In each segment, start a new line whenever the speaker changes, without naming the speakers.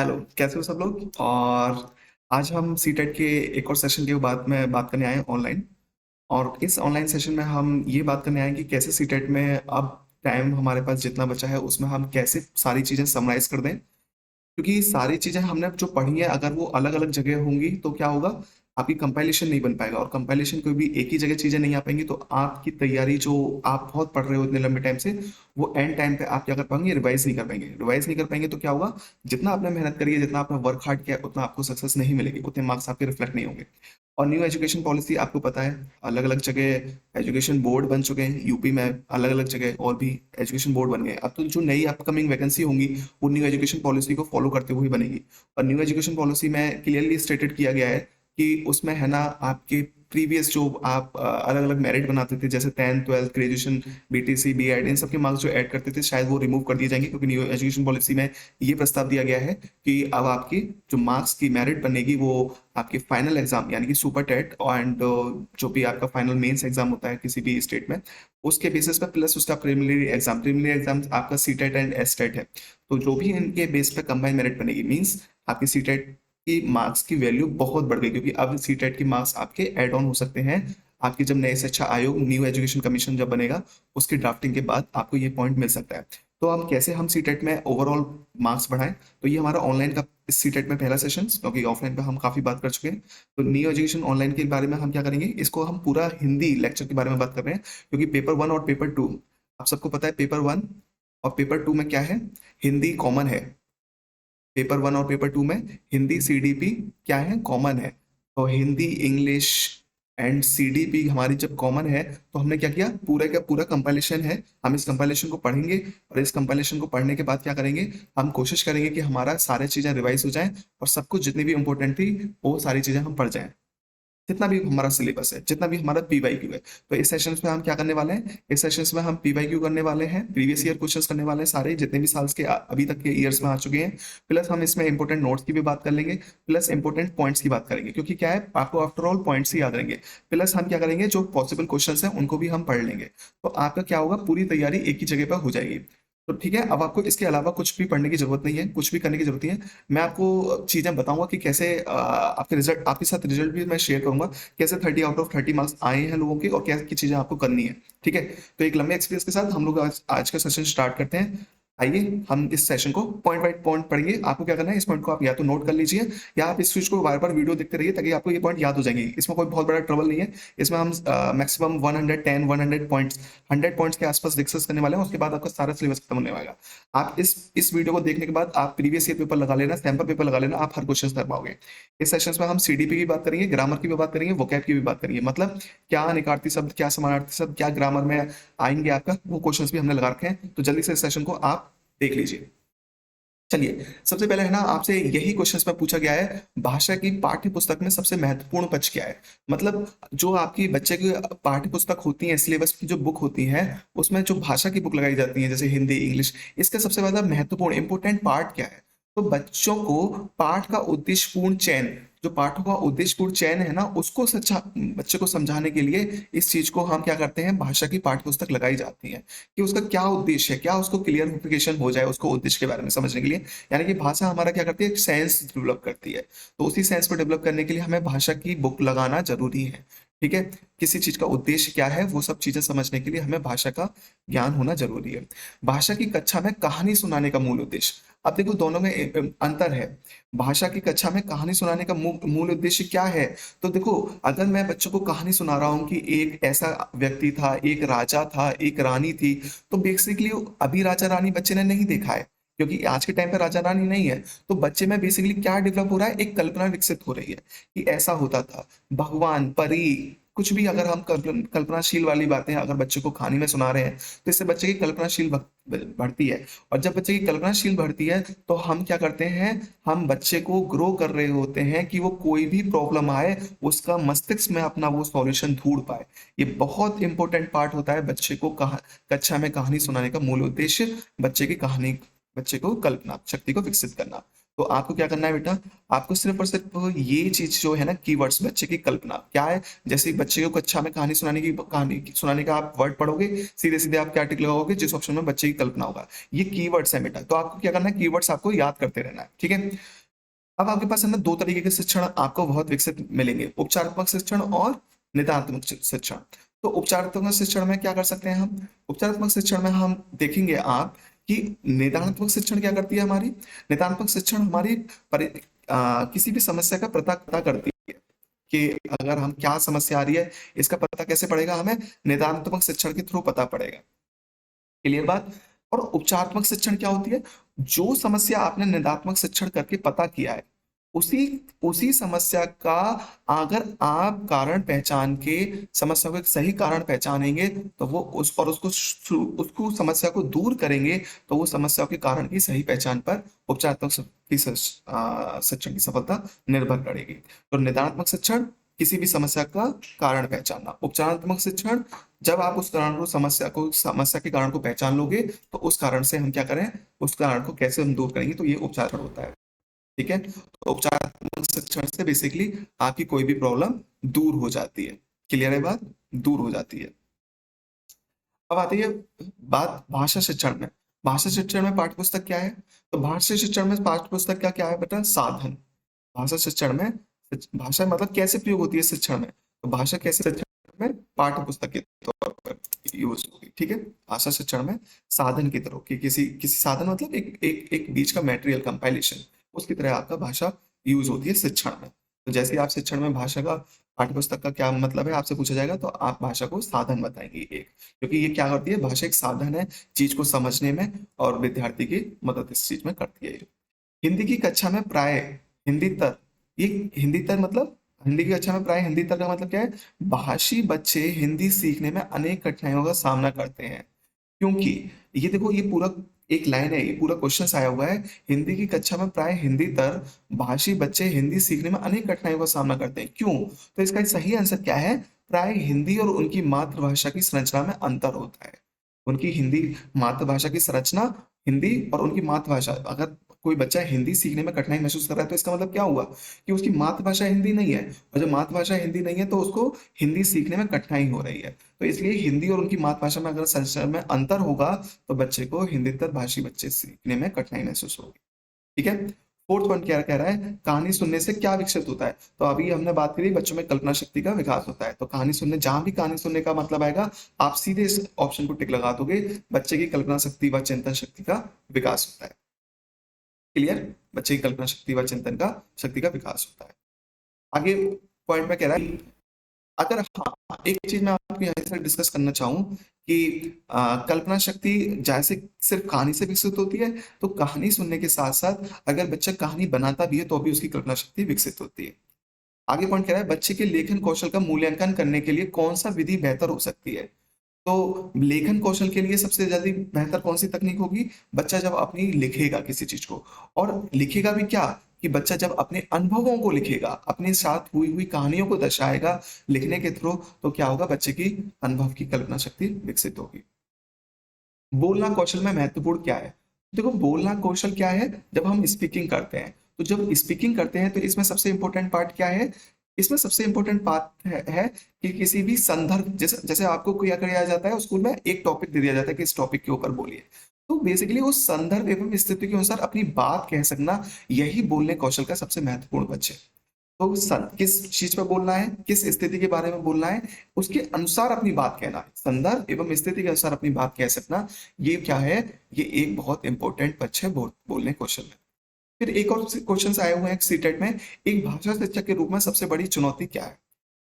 Hello, कैसे हो सब लोग? और आज हम सीटेट के एक और सेशन के बाद में बात करने आए हैं ऑनलाइन। और इस ऑनलाइन सेशन में हम ये बात करने आए हैं कि कैसे सीटेट में अब टाइम हमारे पास जितना बचा है उसमें हम कैसे सारी चीज़ें समराइज़ कर दें। क्योंकि सारी चीज़ें हमने जो पढ़ी है अगर वो अलग-अलग जगह होंगी तो क्या होगा, आपकी कंपाइलेशन नहीं बन पाएगा और कंपाइलेशन कोई भी एक ही जगह चीज़ें नहीं आ पाएँगी तो आपकी तैयारी जो आप बहुत पढ़ रहे हो इतने लंबे टाइम से, वो एंड टाइम पे आप क्या कर पाएँगे, रिवाइज़ नहीं कर पाएँगे। रिवाइज़ नहीं कर पाएँगे तो क्या होगा, जितना आपने मेहनत करी है, जितना आपने वर्क हार्ड किया है, उतना आपको सक्सेस नहीं मिलेगी, उतने मार्क्स आपके रिफ्लेक्ट नहीं होंगे। और न्यू एजुकेशन पॉलिसी आपको पता है, अलग-अलग जगह एजुकेशन बोर्ड बन चुके हैं, यूपी में अलग-अलग जगह और भी एजुकेशन बोर्ड बन गए हैं। अब तो जो नई अपकमिंग वैकेंसी होंगी, वो न्यू एजुकेशन पॉलिसी को फॉलो करते हुए बनेगी। और न्यू एजुकेशन पॉलिसी में क्लियरली स्टेटेड किया गया है कि उसमें है ना आपके प्रीवियस जो आप अलग-अलग मेरिट बनाते थे जैसे 10th 12th graduation BTC BEd इन सब के मार्क्स जो ऐड करते थे शायद वो रिमूव कर दिए जाएंगे क्योंकि न्यू एजुकेशन पॉलिसी में ये प्रस्ताव दिया गया है कि अब आपकी जो मार्क्स की मेरिट बनेगी वो आपके फाइनल एग्जाम यानी कि सुपर टेट एंड जो भी आपका फाइनल मेंस एग्जाम होता है किसी भी स्टेट में उसके बेसिस पे प्लस उसका प्रीलिमिनरी एग्जाम आपका सीटेट एंड एसटेट है। तो जो भी इनके बेस पे कंबाइन मेरिट बनेगी मींस आपकी सीटेट की मार्क्स की वैल्यू बहुत बढ़ गई क्योंकि अब सीटेट की मार्क्स आपके ऐड ऑन हो सकते हैं। आपकी जब नए शिक्षा आयोग न्यू एजुकेशन कमीशन जब बनेगा उसकी ड्राफ्टिंग के बाद आपको ये पॉइंट मिल सकता है। तो हम कैसे हम सीटेट में ओवरऑल मार्क्स बढ़ाएं, तो ये हमारा ऑनलाइन का इस सीटेट में पहला सेशन क्योंकि ऑफलाइन पे हम काफी बात कर चुके हैं। तो न्यू एजुकेशन ऑनलाइन के बारे में हम क्या करेंगे, इसको हम पूरा हिंदी लेक्चर के बारे में बात कर रहे हैं क्योंकि पेपर वन और पेपर टू आप सबको पता है, पेपर वन और पेपर टू में क्या है, हिंदी कॉमन है। पेपर वन और पेपर टू में हिंदी सीडीपी क्या है, कॉमन है। तो हिंदी इंग्लिश एंड सीडीपी हमारी जब कॉमन है तो हमने क्या किया, पूरा का पूरा कंपाइलेशन है, हम इस कंपाइलेशन को पढ़ेंगे और इस कंपाइलेशन को पढ़ने के बाद क्या करेंगे, हम कोशिश करेंगे कि हमारा सारी चीजें रिवाइज हो जाएं और सब कुछ जितनी भी इंपॉर्टेंट थी वो सारी चीजें हम पढ़ जाएं, जितना भी हमारा सिलेबस है, जितना भी हमारा पीवाईक्यू है। तो इस सेशंस में हम क्या करने वाले हैं, इस सेशंस में हम पीवाईक्यू करने वाले हैं, प्रीवियस ईयर क्वेश्चंस करने वाले हैं सारे जितने भी साल्स के अभी तक के ईयर्स में आ चुके हैं। प्लस हम इसमें इंपॉर्टेंट नोट्स की भी बात कर लेंगे, प्लस इंपॉर्टेंट पॉइंट्स की बात करेंगे क्योंकि क्या है आपको आफ्टर ऑल पॉइंट्स ही याद रहेंगे। प्लस हम क्या करेंगे, जो पॉसिबल क्वेश्चंस हैं उनको भी हम पढ़ लेंगे। तो आपका क्या होगा, पूरी तैयारी एक ही जगह पर हो जाएगी। तो ठीक है, अब आपको इसके अलावा कुछ भी पढ़ने की जरूरत नहीं है, कुछ भी करने की जरूरत नहीं है। मैं आपको चीजें बताऊंगा कि कैसे आपके रिजल्ट, आपके साथ रिजल्ट भी मैं शेयर करूंगा, कैसे 30 आउट ऑफ 30 मार्क्स आए हैं लोगों के और क्या की चीजें आपको करनी है। ठीक है, तो एक लंबे एक्सपीरियंस के साथ हम लोग आज का सेशन स्टार्ट करते हैं। आइए हम इस सेशन को पॉइंट बाय पॉइंट पढ़ेंगे। आपको क्या करना है, इस पॉइंट को आप या तो नोट कर लीजिए या आप इस चीज को बार बार वीडियो देखते रहिए ताकि आपको ये पॉइंट याद हो जाएंगे। इसमें कोई बहुत बड़ा ट्रबल नहीं है। इसमें हम मैक्सिमम 110 100 पॉइंट्स 100 पॉइंट्स के आसपास डिस्कस करने वाले हैं, उसके बाद आपका सारा सिलेबस खत्म होने वाला। आप इस वीडियो को देखने के बाद आप प्रीवियस ईयर पेपर लगा लेना, सैंपल पेपर लगा लेना, आप हर क्वेश्चन कर पाओगे। इस सेशंस में हम सीडीपी की बात करेंगे, ग्रामर की भी बात करेंगे, वोकैब की भी बात करेंगे, मतलब क्या निकार्ती शब्द, क्या समानार्थी शब्द, क्या ग्रामर में आएंगे आपका, वो क्वेश्चंस भी हमने लगा रखे हैं। तो जल्दी से इस सेशन को आप देख लीजिए। चलिए, सबसे पहले है ना आपसे यही क्वेश्चंस में पूछा गया है, भाषा की पाठ्य पुस्तक में सबसे महत्वपूर्ण पक्ष क्या है। मतलब जो आपकी बच्चे की पाठ्य पुस्तक होती है, सिलेबस की जो बुक होती है, उसमें जो भाषा की बुक लगाई जाती है जैसे हिंदी इंग्लिश, इसका सबसे ज्यादा महत्वपूर्ण इंपोर्टेंट पार्ट क्या है। तो बच्चों को पाठ का उद्देश्यपूर्ण चयन, जो पाठों का उद्देश्यपूर्ण चयन है ना, उसको सच्चा बच्चे को समझाने के लिए इस चीज को हम क्या करते हैं, भाषा की पाठ्य पुस्तक लगाई जाती है कि उसका क्या उद्देश्य है, क्या उसको क्लियरिफिकेशन हो जाए उसको उद्देश्य के बारे में समझने के लिए। यानी कि भाषा हमारा क्या करती है, एक सेंस डेवलप करती है। तो उसी सेंस को डेवलप करने के लिए हमें भाषा की बुक लगाना जरूरी है। ठीक है, किसी चीज का उद्देश्य क्या है वो सब चीजें समझने के लिए हमें भाषा का ज्ञान होना जरूरी है। भाषा की कक्षा में कहानी सुनाने का मूल उद्देश्य, अब देखो दोनों में अंतर है। भाषा की कक्षा में कहानी सुनाने का मूल उद्देश्य क्या है। तो देखो, अगर मैं बच्चों को कहानी सुना रहा हूँ कि एक ऐसा व्यक्ति था, एक राजा था, एक रानी थी, तो बेसिकली अभी राजा रानी बच्चे ने नहीं देखा है क्योंकि आज के टाइम पे राजा रानी नहीं है। तो बच्चे में बेसिकली क्या डेवलप हो रहा है, एक कल्पना विकसित हो रही है कि ऐसा होता था, भगवान परी, कुछ भी अगर हम कल्पनाशील वाली बातें अगर बच्चे को कहानी में सुना रहे हैं तो इससे बच्चे की कल्पनाशील बढ़ती है। और जब बच्चे की कल्पनाशील बढ़ती है तो हम क्या करते हैं, हम बच्चे को ग्रो कर रहे होते हैं कि वो कोई भी प्रॉब्लम आए उसका मस्तिष्क में अपना वो सॉल्यूशन ढूंढ पाए। ये बहुत इंपॉर्टेंट पार्ट होता है बच्चे को कक्षा में कहानी सुनाने का मूल उद्देश्य, बच्चे की कहानी, बच्चे को कल्पना शक्ति को विकसित करना। तो आपको क्या करना है बेटा, आपको सिर्फ और सिर्फ ये चीज जो है ना, कीवर्ड्स, बच्चे की कल्पना क्या है, जैसे ही बच्चे को कक्षा में कहानी सुनाने का आप वर्ड पढ़ोगे, सीधे सीधे आप क्या टिक लगाओगे, जिस ऑप्शन में बच्चे की कल्पना होगा, ये कीवर्ड्स है बेटा। तो आपको क्या करना है, कीवर्ड्स आपको याद करते रहना है, ठीक है। अब आपके पास है ना दो तरीके के शिक्षण आपको बहुत विकसित मिलेंगे, उपचारात्मक शिक्षण और निदानात्मक शिक्षण। तो उपचारात्मक शिक्षण में क्या कर सकते हैं हम, उपचारात्मक शिक्षण में हम देखेंगे आप कि निदानात्मक शिक्षण क्या करती है हमारी, निदानात्मक शिक्षण हमारी किसी भी समस्या का पता करती है कि अगर हम क्या समस्या आ रही है, इसका पता कैसे पड़ेगा, हमें निदानात्मक शिक्षण के थ्रू पता पड़ेगा। क्लियर बात। और उपचारात्मक शिक्षण क्या होती है, जो समस्या आपने निदात्मक शिक्षण करके पता किया है, उसी उसी समस्या का अगर आप कारण पहचान के समस्या को एक सही कारण पहचानेंगे, तो वो उस और उसको समस्या को दूर करेंगे, तो वो समस्या के कारण की सही पहचान पर उपचारात्मक शिक्षण की सफलता निर्भर करेगी। तो निदानात्मक शिक्षण किसी भी समस्या का कारण पहचानना, उपचारात्मक शिक्षण जब आप उस कारण को समस्या के कारण को पहचान लोगे, तो उस कारण से हम क्या करें, उस कारण को कैसे हम दूर करेंगे, तो ये उपचार होता है, ठीक है। तो उपचारात्मक शिक्षण से बेसिकली आपकी कोई भी प्रॉब्लम दूर हो जाती है। क्लियर है बात, दूर हो जाती है। अब आती है बात भाषा शिक्षण में। भाषा शिक्षण में पाठ्य पुस्तक क्या है, तो भाषा शिक्षण में पाठ्य पुस्तक क्या क्या है बेटा, साधन। भाषा शिक्षण में भाषा मतलब कैसे प्रयोग होती है शिक्षण में, तो भाषा कैसे शिक्षण में पाठ्य पुस्तक के तौर पर यूज होगी, ठीक है। भाषा शिक्षण में साधन की तरह कि किसी किसी साधन मतलब एक बीच का मटेरियल कंपाइलेशन, उसकी तरह आपका भाषा यूज होती है शिक्षण में। तो जैसे ही आप शिक्षण में भाषा का पाठ्य पुस्तक का क्या मतलब है आपसे पूछा जाएगा, तो आप भाषा को साधन बताएंगे एक, क्योंकि ये क्या करती है, भाषा एक साधन है चीज को समझने में, और विद्यार्थी की मदद इस चीज में करती है। हिंदी की कक्षा में प्राय हिंदी तर ये हिंदी तर मतलब हिंदी की कक्षा में प्राय हिंदी तर का मतलब क्या है, भाषी बच्चे हिंदी सीखने में अनेक कठिनाइयों का सामना करते हैं। क्योंकि ये देखो, ये पूरा एक लाइन है, ये पूरा क्वेश्चन आया हुआ है, हिंदी की कक्षा में प्राय हिंदी तर भाषी बच्चे हिंदी सीखने में अनेक कठिनाइयों का सामना करते हैं, क्यों। तो इसका सही आंसर क्या है, प्राय हिंदी और उनकी मातृभाषा की संरचना में अंतर होता है। उनकी हिंदी मातृभाषा की संरचना, हिंदी और उनकी मातृभाषा, अगर कोई बच्चा हिंदी सीखने में कठिनाई महसूस कर रहा है, तो इसका मतलब क्या हुआ कि उसकी मातृभाषा हिंदी नहीं है, और जब मातृभाषा हिंदी नहीं है तो उसको हिंदी सीखने में कठिनाई हो रही है। तो इसलिए हिंदी और उनकी मातृभाषा में अगर संचरण में अंतर होगा, तो बच्चे को हिंदीतर भाषी बच्चे सीखने में कठिनाई महसूस होगी, ठीक है। फोर्थ पॉइंट क्या कह रहा है, कहानी सुनने से क्या विकसित होता है, तो अभी हमने बात करी बच्चों में कल्पना शक्ति का विकास होता है। तो कहानी सुनने, जहां भी कहानी सुनने का मतलब आएगा, आप सीधे इस ऑप्शन को टिक लगा दोगे, बच्चे की कल्पना शक्ति व चिंतन शक्ति का विकास होता है। क्लियर, बच्चे की कल्पना शक्ति व चिंतन का शक्ति का विकास होता है। आगे पॉइंट में कह रहा है, अगर हाँ एक चीज मैं आपके यहाँ से डिस्कस करना चाहूँ कि कल्पना शक्ति जैसे सिर्फ कहानी से विकसित होती है, तो कहानी सुनने के साथ साथ अगर बच्चा कहानी बनाता भी है, तो भी उसकी कल्पना शक्ति विकसित होती है। आगे पॉइंट कह रहा है, बच्चे के लेखन कौशल का मूल्यांकन करने के लिए कौन सा विधि बेहतर हो सकती है। तो लेखन कौशल के लिए सबसे ज्यादा बेहतर कौन सी तकनीक होगी, बच्चा जब अपनी लिखेगा किसी चीज को, और लिखेगा भी क्या, कि बच्चा जब अपने अनुभवों को लिखेगा, अपने साथ हुई हुई कहानियों को दर्शाएगा लिखने के थ्रू, तो क्या होगा, बच्चे की अनुभव की कल्पना शक्ति विकसित होगी। बोलना कौशल में महत्वपूर्ण क्या है, देखो बोलना कौशल क्या है, जब हम स्पीकिंग करते हैं, तो जब स्पीकिंग करते हैं तो इसमें सबसे इंपॉर्टेंट पार्ट क्या है, इसमें सबसे इंपॉर्टेंट पार्ट है कि किसी भी संदर्भ, जैसे जैसे आपको क्या किया जाता है स्कूल में, एक टॉपिक दे दिया जाता है कि इस टॉपिक के ऊपर बोलिए, तो बेसिकली उस संदर्भ एवं स्थिति के अनुसार अपनी बात कह सकना, यही बोलने कौशल का सबसे महत्वपूर्ण पक्ष है। तो किस चीज पर बोलना है, किस स्थिति के बारे में बोलना है, उसके अनुसार अपनी बात कहना है, संदर्भ एवं स्थिति के अनुसार अपनी बात कह सकना, ये क्या है, ये एक बहुत इंपॉर्टेंट पक्ष है बोलने कौशल में। फिर एक और क्वेश्चन आए हुए हैं सीटेट में, एक भाषा शिक्षक के रूप में सबसे बड़ी चुनौती क्या है।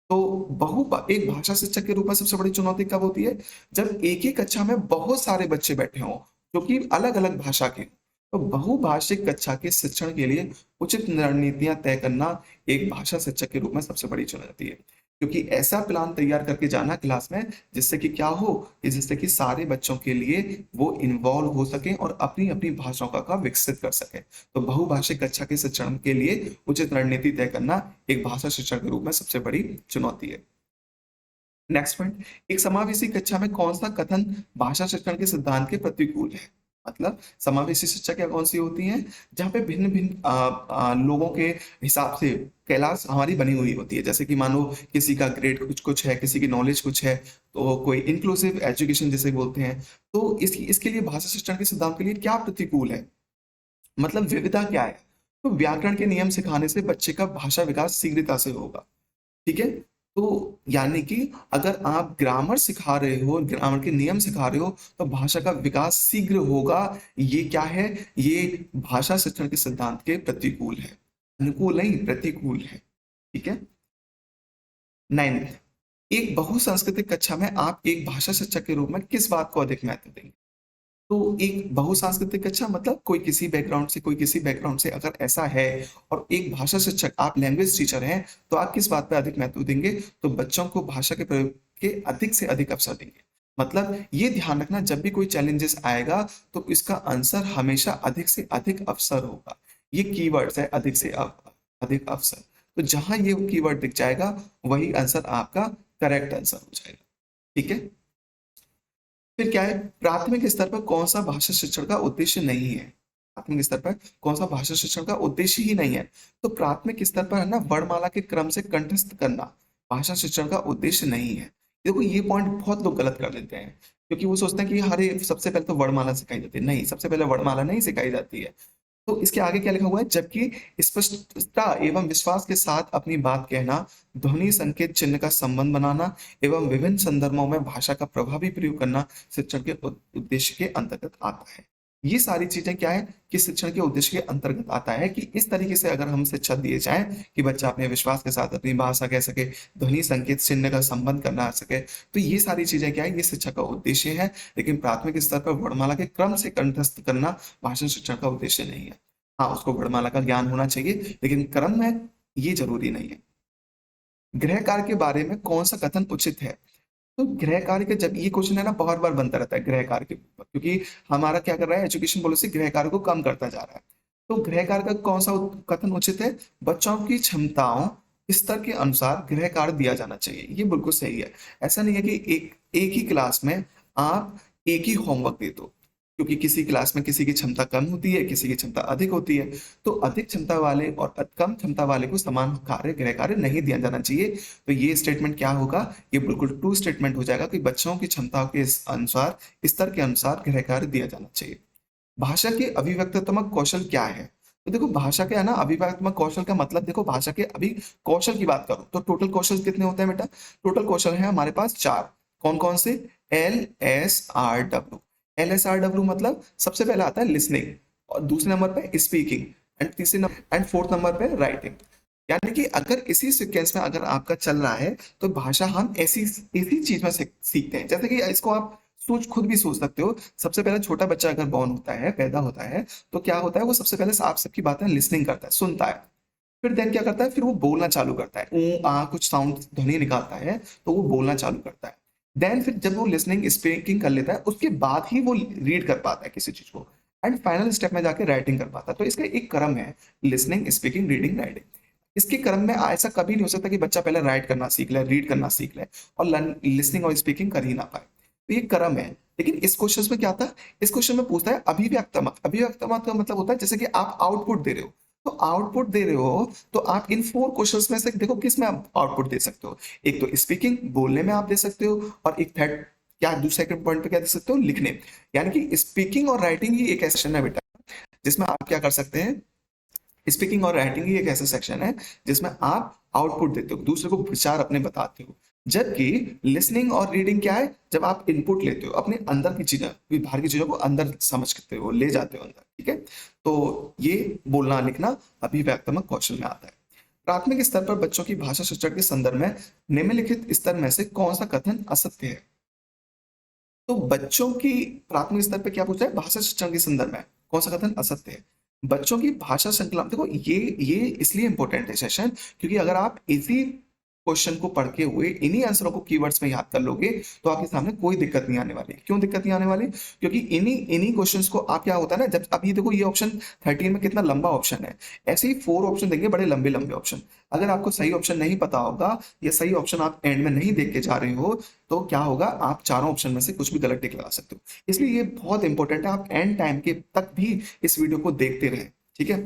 तो एक भाषा शिक्षक के रूप में सबसे बड़ी चुनौती कब होती है, जब एक ही कक्षा में बहुत सारे बच्चे बैठे हों जो कि अलग अलग भाषा के। तो बहुभाषिक कक्षा के शिक्षण के लिए उचित रणनीतियां तय करना एक भाषा शिक्षक के रूप में सबसे बड़ी चुनौती है, क्योंकि ऐसा प्लान तैयार करके जाना क्लास में, जिससे कि क्या हो, कि जिससे कि सारे बच्चों के लिए वो इन्वॉल्व हो सके और अपनी अपनी भाषाओं का विकसित कर सके। तो बहुभाषिक कक्षा के शिक्षण के लिए उचित रणनीति तय करना एक भाषा शिक्षक के रूप में सबसे बड़ी चुनौती है। नेक्स्ट पॉइंट, एक समावेशी कक्षा में कौन सा कथन भाषा शिक्षण के सिद्धांत के प्रतिकूल है। मतलब समावेशी शिक्षा क्या कौन सी होती है, जहाँ पे भिन्न भिन्न लोगों के हिसाब से क्लास हमारी बनी हुई होती है। जैसे कि मानो किसी का ग्रेड कुछ कुछ है, किसी की नॉलेज कुछ है, तो कोई इंक्लूसिव एजुकेशन जिसे बोलते हैं। तो इसके लिए भाषा शिक्षण के सिद्धांत के लिए क्या प्रतिकूल है, मतलब विविधता क्या है। तो व्याकरण के नियम सिखाने से बच्चे का भाषा विकास शीघ्रता से होगा। ठीक है। तो यानी कि अगर आप ग्रामर सिखा रहे हो, ग्रामर के नियम सिखा रहे हो, तो भाषा का विकास शीघ्र होगा। ये क्या है, ये भाषा शिक्षण के सिद्धांत के प्रतिकूल है, अनुकूल नहीं प्रतिकूल है। ठीक है। 9th, एक बहुसांस्कृतिक कक्षा में आप एक भाषा शिक्षक के रूप में किस बात को अधिक महत्व देंगे। तो एक बहुसांस्कृतिक कक्षा मतलब कोई किसी बैकग्राउंड से, कोई किसी बैकग्राउंड से अगर ऐसा है, और एक भाषा शिक्षक, आप लैंग्वेज टीचर हैं, तो आप किस बात पे अधिक महत्व देंगे, तो बच्चों को भाषा के प्रयोग के अधिक से अधिक अवसर देंगे। मतलब ये ध्यान रखना, जब भी कोई चैलेंजेस आएगा तो इसका आंसर हमेशा अधिक से अधिक अवसर होगा। ये कीवर्ड्स है, अधिक से अधिक अवसर। तो जहां ये कीवर्ड दिख जाएगा वही आंसर आपका करेक्ट आंसर हो जाएगा। ठीक है। फिर क्या है, प्राथमिक स्तर पर कौन सा भाषा शिक्षण का उद्देश्य नहीं है। प्राथमिक स्तर पर कौन सा भाषा शिक्षण का उद्देश्य ही नहीं है। तो प्राथमिक स्तर पर है ना, वर्णमाला के क्रम से कंठस्थ करना भाषा शिक्षण का उद्देश्य नहीं है। देखो ये पॉइंट बहुत लोग गलत कर लेते हैं, क्योंकि वो सोचते हैं कि हर सबसे पहले तो वर्णमाला सिखाई जाती है। नहीं, सबसे पहले वर्णमाला नहीं सिखाई जाती है। तो इसके आगे क्या लिखा हुआ है, जबकि स्पष्टता एवं विश्वास के साथ अपनी बात कहना, ध्वनि संकेत चिन्ह का संबंध बनाना एवं विभिन्न संदर्भों में भाषा का प्रभावी प्रयोग करना शिक्षण के उद्देश्य के अंतर्गत आता है। ये सारी चीजें क्या है कि शिक्षण के उद्देश्य के अंतर्गत आता है, कि इस तरीके से अगर हम शिक्षा दिए जाए कि बच्चा अपने विश्वास के साथ अपनी भाषा कह सके, ध्वनि संकेत चिन्ह का संबंध करना आ सके, तो ये सारी चीजें क्या है, ये शिक्षा का उद्देश्य है। लेकिन प्राथमिक स्तर पर वर्णमाला के क्रम से कंठस्थ करना भाषण शिक्षण का उद्देश्य नहीं है। हाँ, उसको वर्णमाला का ज्ञान होना चाहिए, लेकिन क्रम में ये जरूरी नहीं है। गृह कार्य के बारे में कौन सा कथन उचित है। तो गृह कार्य के, जब ये क्वेश्चन है ना बहुत बार बनता रहता है गृह कार्य के ऊपर, क्योंकि हमारा क्या कर रहा है, एजुकेशन पॉलिसी गृह कार्य को कम करता जा रहा है। तो गृह कार्य का कौन सा कथन उचित है, बच्चों की क्षमताओं स्तर के अनुसार गृह कार्य दिया जाना चाहिए। ये बिल्कुल सही है। ऐसा नहीं है कि एक एक ही क्लास में आप एक ही होमवर्क दे दो, क्योंकि किसी क्लास में किसी की क्षमता कम होती है, किसी की क्षमता अधिक होती है। तो अधिक क्षमता वाले और कम क्षमता वाले को समान कार्य, गृह कार्य नहीं दिया जाना चाहिए। तो ये स्टेटमेंट क्या होगा, ये बिल्कुल ट्रू स्टेटमेंट हो जाएगा कि बच्चों की क्षमता के अनुसार, स्तर के अनुसार गृह कार्य दिया जाना चाहिए। भाषा के अभिव्यक्तात्मक कौशल क्या है। तो देखो भाषा के है ना अभिव्यक्तात्मक कौशल का मतलब, देखो भाषा के अभी कौशल की बात करो तो टोटल कौशल कितने होते हैं बेटा, टोटल कौशल है हमारे पास 4। कौन कौन से, LSRW। LSRW मतलब सबसे पहले आता है लिसनिंग, और दूसरे नंबर पे स्पीकिंग, एंड तीसरे नंबर एंड फोर्थ नंबर पे राइटिंग। यानी कि अगर इसी सीक्वेंस में अगर आपका चल रहा है, तो भाषा हम ऐसी इसी चीज में सीखते हैं। जैसे कि इसको आप खुद भी सोच सकते हो। सबसे पहले छोटा बच्चा अगर बॉर्न होता है, पैदा होता है, तो क्या होता है, वो सबसे पहले आप सबकी बातें लिसनिंग करता है, सुनता है। फिर देन क्या करता है, फिर वो बोलना चालू करता है, ऊ आ कुछ साउंड ध्वनि निकालता है, तो वो बोलना चालू करता है। देन फिर जब वो लिसनिंग स्पीकिंग कर लेता है, उसके बाद ही वो रीड कर पाता है किसी चीज को, एंड फाइनल स्टेप में जाके राइटिंग कर पाता है। तो इसका एक क्रम है, लिसनिंग स्पीकिंग रीडिंग राइटिंग। इसके क्रम में ऐसा कभी नहीं हो सकता कि बच्चा पहले राइट करना सीख ले, रीड करना सीख ले, और लिसनिंग और स्पीकिंग कर ही ना पाए। तो ये क्रम है। लेकिन इस क्वेश्चन में क्या था, इस क्वेश्चन में पूछता है अभिव्यक्तात्मक। अभिव्यक्तात्मक का मतलब होता है जैसे कि आप आउटपुट दे रहे हो, तो आउटपुट दे रहे हो, तो आप इन 4 क्वेश्चंस में से देखो किस में आप आउटपुट दे सकते हो। एक तो स्पीकिंग, बोलने में आप दे सकते हो, और एक थर्ड क्या, दूसरे पॉइंट पे क्या दे सकते हो, लिखने। यानी कि स्पीकिंग और राइटिंग ही एक ऐसा सेक्शन है बेटा, जिसमें आप क्या कर सकते हैं, स्पीकिंग और राइटिंग ही एक ऐसा सेक्शन है जिसमें आप आउटपुट देते हो, दूसरे को विचार अपने बताते हो। जबकि लिसनिंग और रीडिंग क्या है, जब आप इनपुट लेते हो अपने अंदर की चीजें, बाहर की चीजों को अंदर समझते हो, ले जाते हो अंदर। ठीक है। तो ये बोलना लिखना अभिव्यक्तात्मक कौशल में आता है। प्राथमिक स्तर पर बच्चों की भाषा शिक्षण के संदर्भ में निम्नलिखित स्तर में से कौन सा कथन असत्य है। तो बच्चों की प्राथमिक स्तर पर क्या पूछा है, भाषा शिक्षण के संदर्भ में कौन सा कथन असत्य है। बच्चों की भाषा श्रृंखला, देखो ये इसलिए इंपॉर्टेंट है सेशन, क्योंकि अगर आप इसी क्वेश्चन को पढ़ के हुए इन्हीं आंसरों को कीवर्ड्स में याद कर लोगे तो आपके सामने कोई दिक्कत नहीं आने वाली। क्यों दिक्कत नहीं आने वाली? क्योंकि इन्हीं इन्हीं क्वेश्चंस को आप क्या होता है ना, जब अब ये देखो ये ऑप्शन 13 में कितना लंबा ऑप्शन है, ऐसे ही 4 ऑप्शन देंगे बड़े लंबे लंबे ऑप्शन। अगर आपको सही ऑप्शन नहीं पता होगा या सही ऑप्शन आप एंड में नहीं देख के जा रहे हो तो क्या होगा, आप चारों ऑप्शन में से कुछ भी गलत टिक लगा सकते हो। इसलिए ये बहुत इंपॉर्टेंट है, आप एंड टाइम के तक भी इस वीडियो को देखते रहें। ठीक है,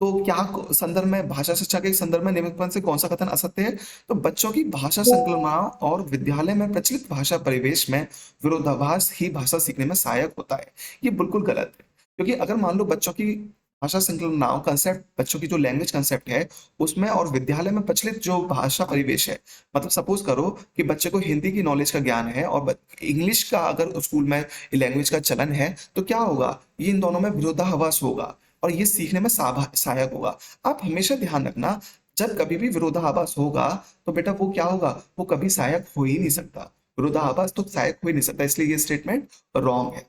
तो क्या संदर्भ में भाषा शिक्षा के संदर्भ में निम्नलिखित में से कौन सा कथन असत्य है? तो बच्चों की भाषा संकलना और विद्यालय में प्रचलित भाषा परिवेश में विरोधाभास ही भाषा सीखने में सहायक होता है। ये बिल्कुल गलत है, क्योंकि अगर मान लो बच्चों की भाषा संकलनाओं कंसेप्ट, बच्चों की जो लैंग्वेज कंसेप्ट है उसमें और विद्यालय में प्रचलित जो भाषा परिवेश है, मतलब सपोज करो कि बच्चे को हिंदी की नॉलेज का ज्ञान है और इंग्लिश का अगर स्कूल में लैंग्वेज का चलन है तो क्या होगा, ये इन दोनों में विरोधाभास होगा और ये सीखने में सहायक होगा। आप हमेशा ध्यान रखना, जब कभी भी विरोधाभास होगा तो बेटा वो क्या होगा, वो कभी सहायक हो ही नहीं सकता। विरोधाभास तो सहायक हो ही नहीं सकता, इसलिए ये स्टेटमेंट रॉन्ग है।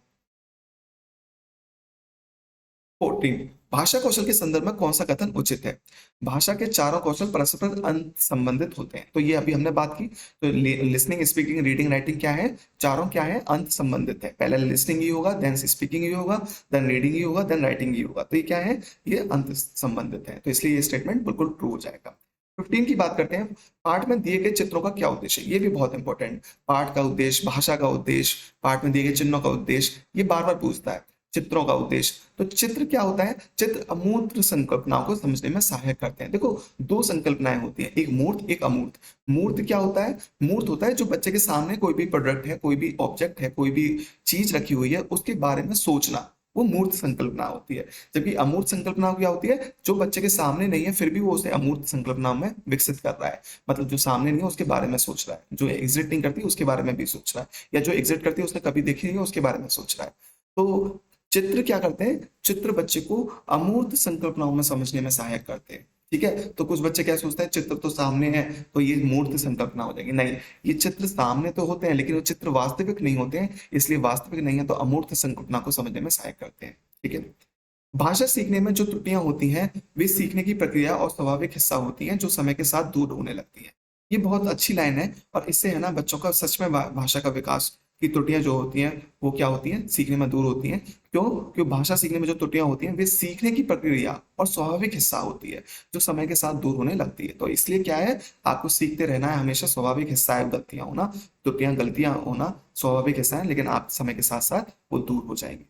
14, भाषा कौशल के संदर्भ में कौन सा कथन उचित है? भाषा के चारों कौशल परस्पर अंत संबंधित होते हैं, तो ये अभी हमने बात की। तो लिसनिंग, स्पीकिंग, रीडिंग, राइटिंग क्या है, चारों क्या है, अंत संबंधित है। पहले लिसनिंग ही होगा, देन स्पीकिंग ही होगा, देन रीडिंग ही होगा, देन राइटिंग ही होगा। तो ये क्या है, ये अंत संबंधित है, तो इसलिए ये स्टेटमेंट बिल्कुल ट्रू हो जाएगा। 15 की बात करते हैं, पाठ में दिए गए चित्रों का क्या उद्देश्य है? ये भी बहुत इंपॉर्टेंट। पाठ का उद्देश्य, भाषा का उद्देश्य, पाठ में दिए गए चिन्हों का उद्देश्य, ये बार बार पूछता है। चित्रों का उद्देश्य, तो चित्र क्या होता है, चित्र अमूर्त संकल्पनाओं को समझने में सहायक करते हैं। देखो दो संकल्पनाएं होती हैं, एक मूर्त एक अमूर्त। मूर्त क्या होता है, मूर्त होता है जो बच्चे के सामने कोई भी प्रोडक्ट है, कोई भी ऑब्जेक्ट है, कोई भी चीज रखी हुई है उसके बारे में सोचना, वो मूर्त संकल्पना होती है। जबकि अमूर्त संकल्पना क्या होती है, जो बच्चे के सामने नहीं है फिर भी वो उसे अमूर्त संकल्पना में विकसित कर रहा है, मतलब जो सामने नहीं है उसके बारे में सोच रहा है, जो एग्जिट नहीं करती उसके बारे में भी सोच रहा है, या जो एग्जिट करती है उसने कभी देखी नहीं है उसके बारे में सोच रहा है। तो चित्र क्या करते हैं, चित्र बच्चे को अमूर्त संकल्पनाओं में समझने में सहायक करते हैं। ठीक है, तो कुछ बच्चे क्या सोचते हैं, चित्र तो सामने है तो ये मूर्त संकल्पना हो जाएगी। नहीं, ये चित्र सामने तो होते हैं लेकिन वो चित्र वास्तविक नहीं होते हैं, इसलिए वास्तविक नहीं है तो अमूर्त संकल्पना को समझने में सहायक करते हैं। ठीक है, भाषा सीखने में जो त्रुटियां होती हैं वे सीखने की प्रक्रिया और स्वाभाविक हिस्सा होती हैं जो समय के साथ दूर होने लगती हैं। ये बहुत अच्छी लाइन है और इससे है ना बच्चों का सच में भाषा का विकास की त्रुटियां जो होती हैं वो क्या होती हैं, सीखने में दूर होती हैं। क्यों? क्योंकि भाषा सीखने में जो त्रुटियां होती हैं वे सीखने की प्रक्रिया और स्वाभाविक हिस्सा होती है जो समय के साथ दूर होने लगती है। तो इसलिए क्या है, आपको सीखते रहना है, हमेशा स्वाभाविक हिस्सा है गलतियां होना, त्रुटियां गलतियां होना स्वाभाविक हिस्सा है, लेकिन आप समय के साथ साथ वो दूर हो जाएंगे।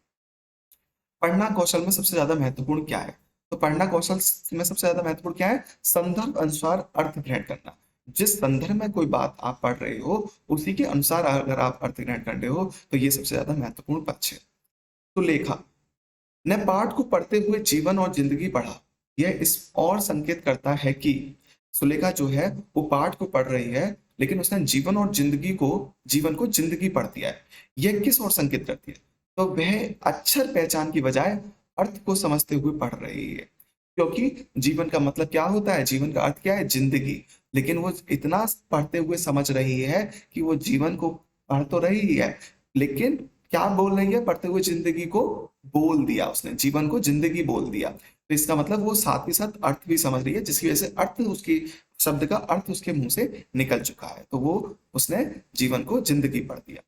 पढ़ना कौशल में सबसे ज्यादा महत्वपूर्ण क्या है? तो पढ़ना कौशल में सबसे ज्यादा महत्वपूर्ण क्या है, संदर्भ अनुसार अर्थ ग्रहण करना। जिस संदर्भ में कोई बात आप पढ़ रहे हो उसी के अनुसार अगर आप अर्थ ग्रहण कर रहे हो तो ये सबसे ज्यादा महत्वपूर्ण पक्ष है। तो लेखा ने पाठ को पढ़ते हुए जीवन और जिंदगी पढ़ा, यह इस और संकेत करता है कि सुलेखा जो है वो पाठ को पढ़ रही है लेकिन उसने जीवन और जीवन को जिंदगी पढ़ दिया है। यह किस ओर संकेत करती है? तो वह अक्षर पहचान की बजाय अर्थ को समझते हुए पढ़ रही है, क्योंकि जीवन का मतलब क्या होता है, जीवन का अर्थ क्या है, जिंदगी। लेकिन वो इतना पढ़ते हुए समझ रही है कि वो जीवन को पढ़ तो रही है लेकिन क्या बोल रही है, पढ़ते हुए जिंदगी को बोल दिया उसने, जीवन को जिंदगी बोल दिया। तो इसका मतलब वो साथ ही साथ अर्थ भी समझ रही है जिसकी वजह से अर्थ उसकी शब्द का अर्थ उसके मुंह से निकल चुका है, तो वो उसने जीवन को जिंदगी पढ़ दिया।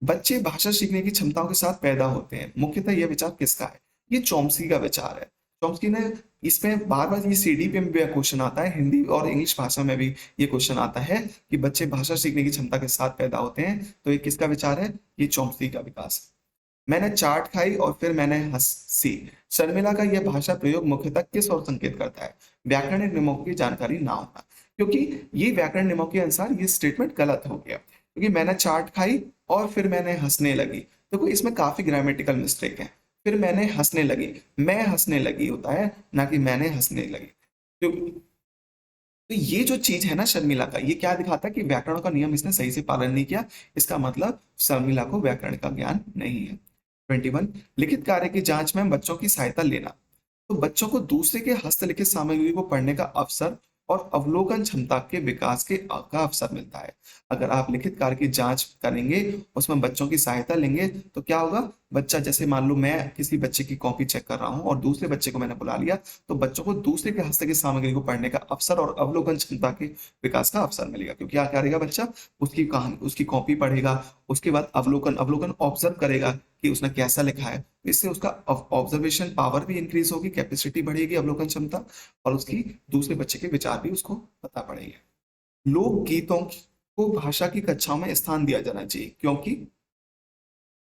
बच्चे भाषा सीखने की क्षमताओं के साथ पैदा होते हैं, मुख्यतः यह विचार किसका है? ये चॉम्स्की का विचार है। चॉम्स्की ने इसमें बार बार ये सीडी पे भी क्वेश्चन आता है, हिंदी और इंग्लिश भाषा में भी ये क्वेश्चन आता है कि बच्चे भाषा सीखने की क्षमता के साथ पैदा होते हैं, तो ये किसका विचार है? ये चॉम्स्की का विकास है। मैंने चाट खाई और फिर मैंने हंसी, शर्मिला का यह भाषा प्रयोग मुख्यतः किस ओर संकेत करता है? व्याकरणिक नियमों की जानकारी ना होना, क्योंकि ये व्याकरण नियमों के अनुसार ये स्टेटमेंट गलत हो गया, क्योंकि मैंने चाट खाई और फिर मैंने हंसने लगी, देखो इसमें काफी ग्रामेटिकल मिस्टेक है। फिर मैंने हंसने लगी, मैं हंसने लगी होता है ना कि मैंने हंसने लगी। तो ये जो चीज है ना शर्मिला का, ये क्या दिखाता है कि व्याकरण का नियम इसने सही से पालन नहीं किया, इसका मतलब शर्मिला को व्याकरण का ज्ञान नहीं है। 21, लिखित कार्य की जांच में बच्चों की सहायता लेना। तो बच्चों को दूसरे के हस्तलिखित सामग्री को पढ़ने का अवसर और अवलोकन क्षमता के विकास का अवसर मिलता है। अगर आप लिखित कार्य की जांच करेंगे, उसमें बच्चों की सहायता लेंगे, तो क्या होगा, बच्चा जैसे मान लो मैं किसी बच्चे की कॉपी चेक कर रहा हूँ और दूसरे बच्चे को मैंने बुला लिया, तो बच्चों को दूसरे के हस्त की सामग्री को पढ़ने का अवसर और अवलोकन क्षमता के विकास का अवसर मिलेगा। क्योंकि क्या करेगा बच्चा, उसकी कहानी, उसकी कॉपी पढ़ेगा, उसके बाद अवलोकन अवलोकन ऑब्जर्व करेगा कि उसने कैसा लिखा है। इससे उसका ऑब्जर्वेशन पावर भी इंक्रीज होगी, कैपेसिटी बढ़ेगी, अवलोकन क्षमता, और उसकी दूसरे बच्चे के विचार भी उसको पता पड़ेंगे। लोक गीतों को भाषा की कक्षाओं में स्थान दिया जाना चाहिए, क्योंकि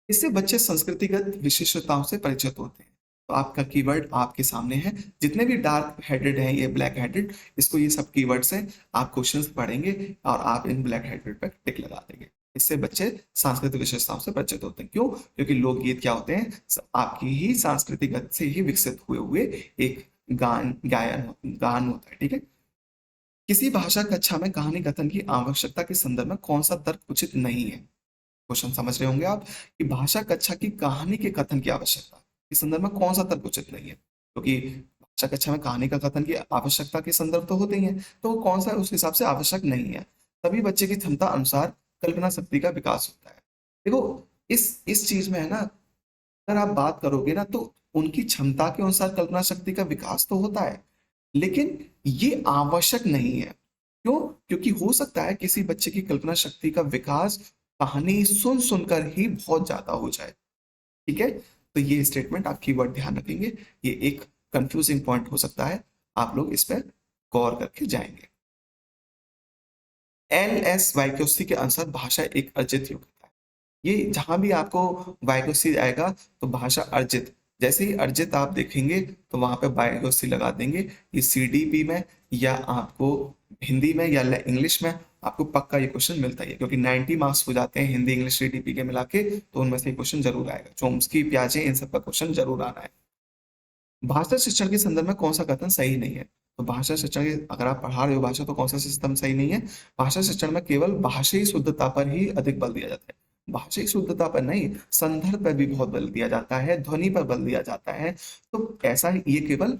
इससे बच्चे संस्कृतिगत विशिष्टताओं से परिचित होते हैं। तो आपका कीवर्ड आपके सामने है, जितने भी डार्क हेडेड हैं, ये ब्लैक हेडेड, इसको ये सब कीवर्ड्स हैं। आप क्वेश्चंस पढ़ेंगे और आप इन ब्लैक हेडेड पर टिक लगा देंगे। इससे बच्चे सांस्कृतिक विशेषताओं से परिचित होते हैं। क्यों? क्योंकि लोकगीत क्या होते हैं, आपकी ही सांस्कृतिक से ही विकसित हुए हुए एक गान होता है। ठीक है। किसी भाषा कक्षा में कहानी कथन की आवश्यकता के संदर्भ में कौन सा तर्क उचित नहीं है? क्वेश्चन समझ रहे होंगे आप कि भाषा कक्षा की कहानी के कथन की आवश्यकता इस संदर्भ में कौन सा तर्क उचित नहीं है, क्योंकि भाषा कक्षा में कहानी का कथन की आवश्यकता के संदर्भ तो होते ही है, तो वो कौन सा उस हिसाब से आवश्यक नहीं है। तभी बच्चे की क्षमता अनुसार कल्पना शक्ति का विकास होता है। देखो, इस चीज में है ना, अगर आप बात करोगे ना, तो उनकी क्षमता के अनुसार कल्पना शक्ति का विकास तो होता है, लेकिन ये आवश्यक नहीं है। क्यों? क्योंकि हो सकता है किसी बच्चे की कल्पना शक्ति का विकास कहानी सुन सुनकर ही बहुत ज्यादा हो जाए। ठीक है। तो ये स्टेटमेंट आप कीवर्ड ध्यान रखेंगे, ये एक कंफ्यूजिंग पॉइंट हो सकता है, आप लोग इस पर गौर करके जाएंगे। एल.एस. वाइकोस्की के अनुसार भाषा एक अर्जित योग्यता है। ये जहां भी आपको वाइकोस्की आएगा तो भाषा अर्जित, जैसे ही अर्जित आप देखेंगे तो वहां पे वाइकोस्की लगा देंगे। ये सीडीपी में या आपको हिंदी में या इंग्लिश में आपको पक्का ये क्वेश्चन मिलता ही है, क्योंकि 90 मार्क्स हो जाते हैं हिंदी इंग्लिश सीडीपी के मिला के, तो उनमें से क्वेश्चन जरूर आएगा। चोम्स्की, पियाजे, इन सब का क्वेश्चन जरूर आना है। भाषा शिक्षण के संदर्भ में कौन सा कथन सही नहीं है? तो भाषा शिक्षण के, अगर आप पढ़ा रहे हो भाषा, तो कौन सा सिस्टम सही नहीं है? भाषा शिक्षण में केवल भाषाई शुद्धता पर ही अधिक बल दिया जाता है। भाषाई शुद्धता पर नहीं, संदर्भ पर भी बहुत बल दिया जाता है, ध्वनि पर बल दिया जाता है। तो ऐसा ये केवल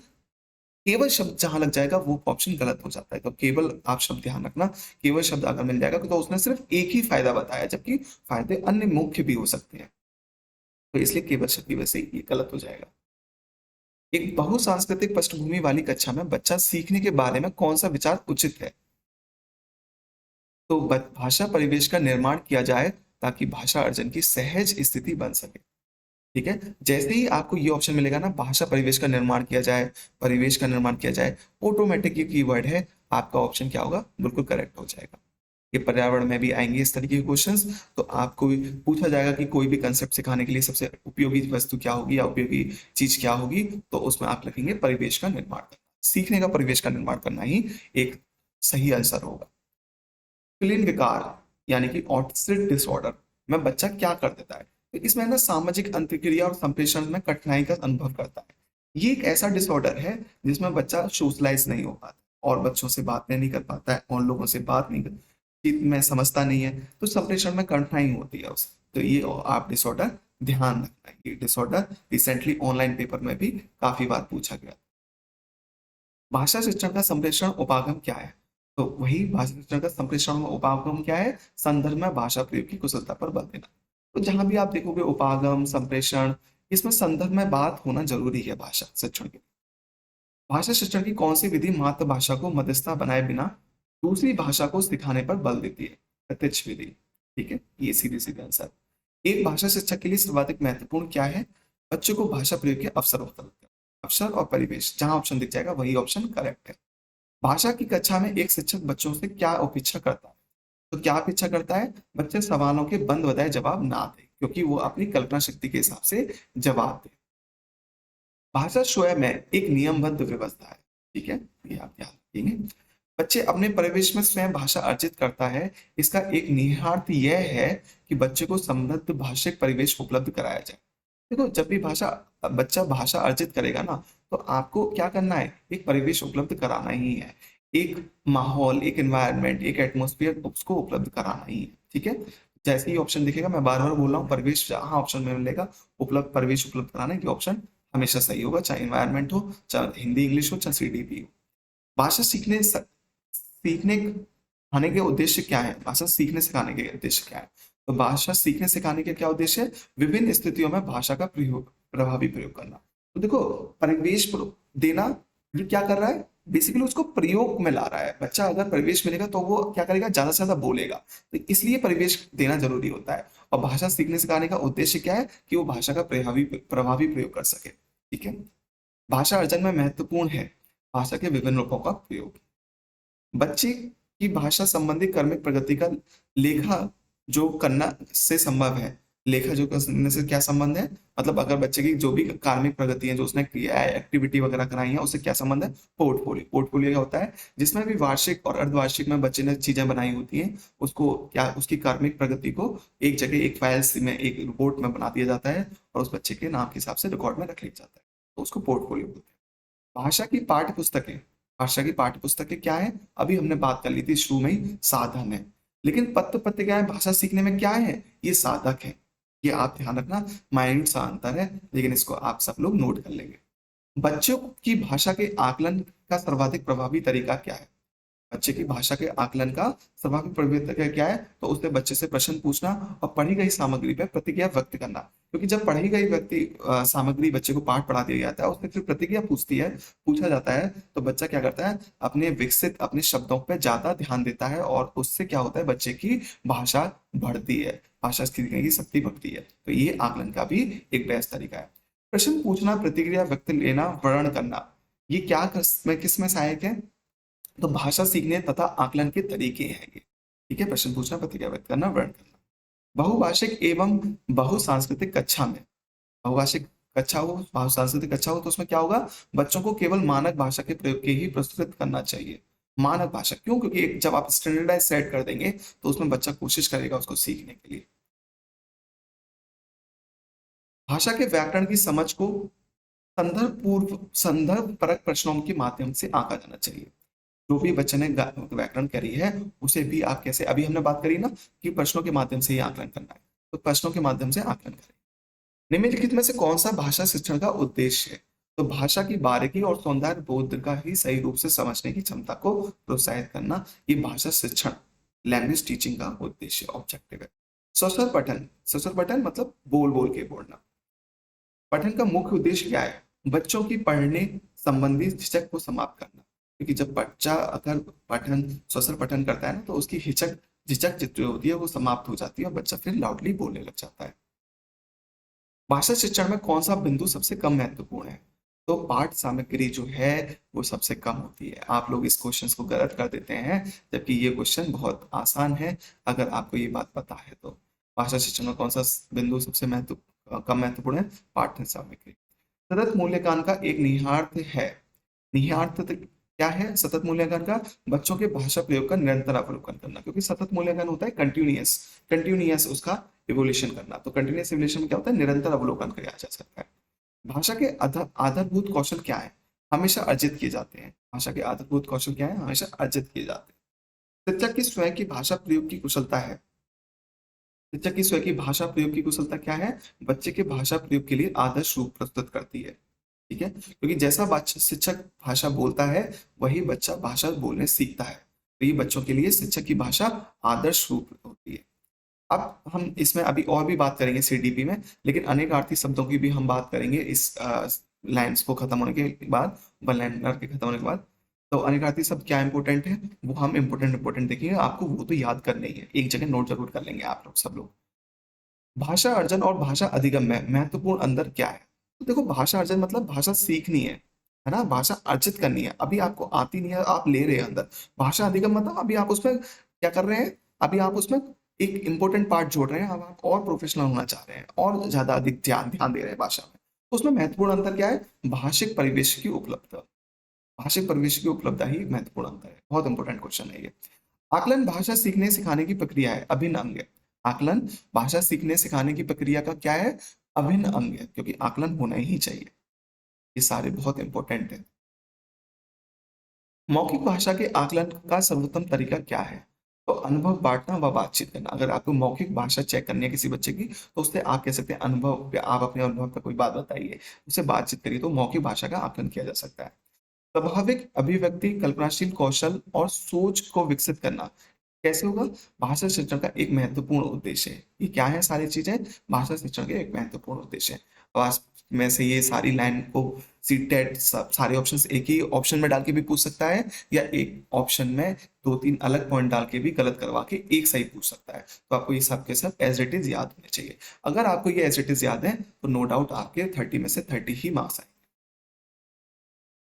केवल शब्द जहां लग जाएगा वो ऑप्शन गलत हो जाता है। तो केवल आप शब्द ध्यान रखना, केवल शब्द अगर मिल जाएगा तो उसने सिर्फ एक ही फायदा बताया, जबकि फायदे अन्य मुख्य भी हो सकते हैं। तो इसलिए केवल शब्द की वजह से ये गलत हो जाएगा। एक बहुसांस्कृतिक पृष्ठभूमि वाली कक्षा में बच्चा सीखने के बारे में कौन सा विचार उचित है? तो भाषा परिवेश का निर्माण किया जाए ताकि भाषा अर्जन की सहज स्थिति बन सके। ठीक है। जैसे ही आपको ये ऑप्शन मिलेगा ना, भाषा परिवेश का निर्माण किया जाए, परिवेश का निर्माण किया जाए, ऑटोमेटिक ये कीवर्ड है, आपका ऑप्शन क्या होगा, बिल्कुल करेक्ट हो जाएगा। ये पर्यावरण में भी आएंगे इस तरीके के क्वेश्चंस। तो आपको पूछा जाएगा कि कोई भी कंसेप्ट सिखाने के लिए सबसे उपयोगी वस्तु क्या होगी या उपयोगी चीज क्या होगी, तो उसमें आप लिखेंगे परिवेश का निर्माण करना। सीखने का परिवेश का निर्माण करना ही एक सही आंसर होगा। कुलीन विकार यानी कि ऑटिस्टिक डिसऑर्डर में बच्चा क्या कर देता है? तो इसमें ना सामाजिक अंतर्क्रिया और संप्रेषण में कठिनाई का अनुभव करता है। ये एक ऐसा डिसऑर्डर है जिसमें बच्चा सोशलाइज नहीं हो पाता और बच्चों से बातें नहीं कर पाता है और लोगों से बात नहीं में समझता नहीं है, तो संप्रेषण में कठिनाई होती है उसे। तो ये आप डिसऑर्डर ध्यान रखना है। ये डिसऑर्डर रिसेंटली ऑनलाइन पेपर में भी काफी बार पूछा गया। भाषा शिक्षण का संप्रेषण उपागम क्या है? तो वही भाषा शिक्षण का संप्रेषण उपागम क्या है? संदर्भ में भाषा प्रयोग की कुशलता पर बल देना। तो जहां भी आप देखोगे उपागम, संप्रेषण, इसमें संदर्भ में बात होना जरूरी है भाषा शिक्षण के। भाषा शिक्षण की कौन सी विधि मातृभाषा को मध्यस्थता बनाए बिना दूसरी भाषा को सिखाने पर बल देती है? प्रत्यक्ष विधि। ठीक है, ये सीधे सीधे आंसर। एक भाषा शिक्षक के लिए सर्वाधिक महत्वपूर्ण क्या है? बच्चों को भाषा प्रयोग के अवसर उपलब्ध कराना। अवसर और परिवेश, जहां ऑप्शन दिख जाएगा वही ऑप्शन करेक्ट है। भाषा की कक्षा में एक शिक्षक बच्चों से क्या अपेक्षा करता है? तो क्या अपेक्षा करता है? बच्चे सवालों के बंद बजाय जवाब ना दे, क्योंकि वो अपनी कल्पना शक्ति के हिसाब से जवाब दे। भाषा स्वयं में एक नियमबद्ध व्यवस्था है। ठीक है, ये आप ध्यान रखेंगे। बच्चे अपने परिवेश में स्वयं भाषा अर्जित करता है, इसका एक निहितार्थ यह है कि बच्चे को समृद्ध भाषिक परिवेश उपलब्ध कराया जाए। देखो, जब भी बच्चा भाषा अर्जित करेगा ना, तो आपको क्या करना है? एक परिवेश उपलब्ध कराना ही है, एक माहौल, एक एनवायरनमेंट, एक एटमोस्फियर उसको उपलब्ध कराना ही है। ठीक है। जैसे ही ऑप्शन दिखेगा, मैं बार बार बोल रहा हूँ, परिवेश जहां ऑप्शन में मिलेगा उपलब्ध परिवेश उपलब्ध कराना है, ऑप्शन हमेशा सही होगा, चाहे एनवायरनमेंट हो, चाहे हिंदी इंग्लिश हो, चाहे सीडीपी हो। भाषा सीखने सिखाने के उद्देश्य क्या है, भाषा सीखने सिखाने के उद्देश्य क्या है? तो भाषा सीखने सिखाने के क्या उद्देश्य है? विभिन्न स्थितियों में भाषा का प्रयोग, प्रभावी प्रयोग करना। तो देखो, परिवेश देना, ये क्या कर रहा है? बेसिकली उसको प्रयोग में ला रहा है। बच्चा अगर परिवेश मिलेगा तो वो क्या करेगा? ज्यादा से ज्यादा बोलेगा। तो इसलिए परिवेश देना जरूरी होता है। और भाषा सीखने सिखाने का उद्देश्य क्या है? कि वो भाषा का प्रभावी प्रयोग कर सके। ठीक है। भाषा अर्जन में महत्वपूर्ण है भाषा के विभिन्न रूपों का प्रयोग। बच्चे की भाषा संबंधी कर्मिक प्रगति का लेखा जो करना से संभव है। लेखा जो करने से क्या संबंध है? मतलब अगर बच्चे की जो भी कार्मिक प्रगति है, जो उसने किया है, एक्टिविटी वगैरह कराई है, उससे क्या संबंध है? पोर्टफोलियो। पोर्टफोलियो क्या होता है? जिसमें भी वार्षिक और अर्धवार्षिक में बच्चे ने चीजें बनाई होती हैं, उसको क्या, उसकी कार्मिक प्रगति को एक जगह, एक फाइल्स में, एक रिपोर्ट में बना दिया जाता है और उस बच्चे के नाम के हिसाब से रिकॉर्ड में रख लिया जाता है। तो उसको पोर्टफोलियो बोलते हैं। भाषा की पाठ्य पुस्तकें। भाषा की पाठ्य पुस्तकें क्या है? अभी हमने बात कर ली थी शुरू में ही, साधन है। लेकिन पत्र पत्रिकाएं भाषा सीखने में क्या है? ये साधक है। ये आप ध्यान रखना, माइन्यूट सा अंतर है, लेकिन इसको आप सब लोग नोट कर लेंगे। बच्चों की भाषा के आकलन का सर्वाधिक प्रभावी तरीका क्या है? बच्चे की भाषा के आकलन का स्वाभाविक प्रवृत्ति क्या है? तो उसने बच्चे से प्रश्न पूछना और पढ़ी गई सामग्री पर प्रतिक्रिया व्यक्त करना। क्योंकि जब पढ़ी गई सामग्री, बच्चे को पाठ पढ़ा दिया जाता है, उससे फिर प्रतिक्रिया पूछा जाता है, तो बच्चा क्या करता है? अपने शब्दों पर ज्यादा ध्यान देता है और उससे क्या होता है? बच्चे की भाषा बढ़ती है, भाषा सीखने की शक्ति बढ़ती है। तो ये आकलन का भी एक बेस्ट तरीका है। प्रश्न पूछना, प्रतिक्रिया व्यक्त लेना, वर्णन करना, ये क्या किस में सहायक है? तो भाषा सीखने तथा आकलन के तरीके हैं ये। ठीक है। प्रश्न पूछना, प्रतिक्रिया व्यक्त करना, वर्णन करना। बहुभाषिक एवं बहुसांस्कृतिक कक्षा में, बहुभाषिक कक्षा हो, बहुसांस्कृतिक कक्षा हो, तो उसमें क्या होगा? बच्चों को केवल मानक भाषा के प्रयोग के ही प्रस्तुत करना चाहिए। मानक भाषा क्यों? क्योंकि जब आप स्टैंडर्डाइज सेट कर देंगे तो उसमें बच्चा कोशिश करेगा उसको सीखने के लिए। भाषा के व्याकरण की समझ को संदर्भ परक प्रश्नों के माध्यम से आंका जाना चाहिए। जो भी बच्चे ने व्याकरण करी है, उसे भी आप कैसे, अभी हमने बात करी ना कि प्रश्नों के माध्यम से ही आकलन करना है, तो प्रश्नों के माध्यम से आकलन करें। निम्नलिखित में से कौन सा भाषा शिक्षण का उद्देश्य है? तो भाषा की बारीकी और सौंदर्य बोध का ही सही रूप से समझने की क्षमता को प्रोत्साहित करना, ये भाषा शिक्षण, लैंग्वेज टीचिंग का उद्देश्य, ऑब्जेक्टिव है। सशर पठन, सशर पठन मतलब बोल बोल के बोलना। पठन का मुख्य उद्देश्य क्या है? बच्चों की पढ़ने संबंधी झिझक को समाप्त करना। क्योंकि जब बच्चा अगर स्वसर पठन करता है ना, तो उसकी झिझक जितनी होती है वो समाप्त हो जाती है और बच्चा फिर लाउडली बोलने लग जाता है। भाषा शिक्षण में कौन सा बिंदु सबसे कम महत्वपूर्ण है? तो पाठ सामग्री जो है वो सबसे कम होती है। आप लोग इस क्वेश्चन को गलत कर देते हैं, जबकि ये क्वेश्चन बहुत आसान है अगर आपको ये बात पता है तो। भाषा शिक्षण में कौन सा बिंदु सबसे कम महत्वपूर्ण है? पाठ सामग्री। सतत मूल्यांकन का एक निहितार्थ है। निहितार्थ क्या है सतत मूल्यांकन का? बच्चों के भाषा प्रयोग का निरंतर अवलोकन करना। क्योंकि सतत मूल्यांकन होता है कंटिन्यूअस, उसका इवोल्यूशन करना। तो कंटिन्यूअस इवोल्यूशन में क्या होता है? निरंतर अवलोकन किया जा सकता है। भाषा के आधारभूत कौशल क्या है? हमेशा अर्जित किए जाते हैं। भाषा के आधारभूत कौशल क्या है? हमेशा अर्जित किए जाते हैं। शिक्षक की स्वयं की भाषा प्रयोग की कुशलता है। शिक्षक की स्वयं की भाषा प्रयोग की कुशलता क्या है? बच्चे के भाषा प्रयोग के लिए आदर्श रूप प्रस्तुत करती है। ठीक है। क्योंकि जैसा बच्चा शिक्षक भाषा बोलता है, वही बच्चा भाषा बोलने सीखता है। तो ये बच्चों के लिए शिक्षक की भाषा आदर्श रूप होती है। अब हम इसमें अभी और भी बात करेंगे सीडीपी में, लेकिन अनेकार्थी शब्दों की भी हम बात करेंगे इस लाइन्स को खत्म होने के बाद, वन लाइनर के खत्म होने के बाद। तो अनेकार्थी शब्द क्या इंपॉर्टेंट है, वो हम इंपॉर्टेंट देखेंगे। आपको वो तो याद करना ही है, एक जगह नोट जरूर कर लेंगे आप लोग सब लोग। भाषा अर्जन और भाषा अधिगम में महत्वपूर्ण अंतर क्या है? तो देखो, भाषा अर्जन मतलब भाषा सीखनी है ना, भाषा अर्जित करनी है। अभी आपको आती नहीं है, आप ले रहे हैं अंदर। भाषा अधिगम मतलब अभी आप उसमें क्या कर रहे हैं? अभी आप उसमें एक इंपॉर्टेंट पार्ट जोड़ रहे हैं। अब आप और प्रोफेशनल होना चाह रहे हैं और ज्यादा अधिक ध्यान ध्यान दे रहे हैं भाषा में। तो उसमें महत्वपूर्ण अंतर क्या है? भाषिक परिवेश की उपलब्धता। भाषिक परिवेश की उपलब्धता ही एक महत्वपूर्ण अंतर है। बहुत इंपॉर्टेंट क्वेश्चन है ये। आकलन भाषा सीखने सिखाने की प्रक्रिया है, अभिन्न अंग है। आकलन भाषा सीखने सिखाने की प्रक्रिया का क्या है? अभिन्न अंग है, क्योंकि आकलन होना ही चाहिए। ये सारे बहुत इंपॉर्टेंट है। मौखिक भाषा के आकलन का सर्वोत्तम तरीका क्या है? तो अनुभव बांटना व बातचीत करना। अगर आपको मौखिक भाषा चेक करनी है किसी बच्चे की, तो उससे आप कह सकते हैं अनुभव, आप अपने अनुभव का कोई बात बताइए, उससे बातचीत करिए, तो मौखिक भाषा का आकलन किया जा सकता है। स्वाभाविक अभिव्यक्ति, कल्पनाशील कौशल और सोच को विकसित करना कैसे होगा? भाषा शिक्षण का एक महत्वपूर्ण उद्देश्य है। ये क्या है सारी चीजें? भाषा शिक्षण के एक महत्वपूर्ण उद्देश्य है। पास में से ये सारी लाइन को सीटेट सारे ऑप्शंस एक ही ऑप्शन में डाल के भी पूछ सकता है, या एक ऑप्शन में दो तीन अलग पॉइंट डाल के भी गलत करवा के एक सही पूछ सकता है। तो आपको ये सब के सब एज इट इज याद होने चाहिए। अगर आपको ये एज इट इज याद है तो नो डाउट आपके 30 में से 30 ही मार्क्स आए।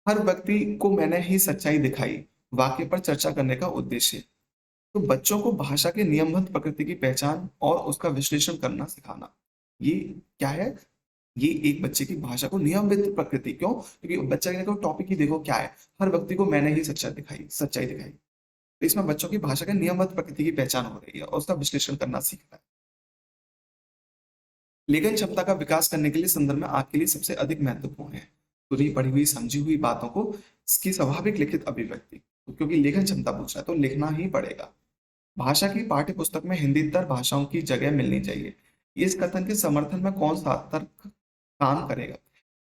हर व्यक्ति को मैंने ही सच्चाई दिखाई, वाक्य पर चर्चा करने का उद्देश्य। तो बच्चों को भाषा के नियमबद्ध प्रकृति की पहचान और उसका विश्लेषण करना सिखाना, ये क्या है? ये एक बच्चे की भाषा को नियमित प्रकृति, क्यों? क्योंकि बच्चा देखो टॉपिक ही देखो क्या है, हर व्यक्ति को मैंने ही सच्चाई दिखाई। तो इसमें बच्चों की भाषा के नियमित प्रकृति की पहचान हो रही है और उसका विश्लेषण करना सीख रहा है। लेखन क्षमता का विकास करने के लिए संदर्भ में आपके लिए सबसे अधिक महत्वपूर्ण है सुनी पढ़ी हुई समझी हुई बातों को इसकी स्वाभाविक लिखित अभिव्यक्ति। तो क्योंकि लेखन क्षमता पूछ रहा है तो लिखना ही पड़ेगा। भाषा की पाठ्य पुस्तक में हिंदीतर भाषाओं की जगह मिलनी चाहिए। इस कथन के समर्थन में कौन सा तर्क काम करेगा?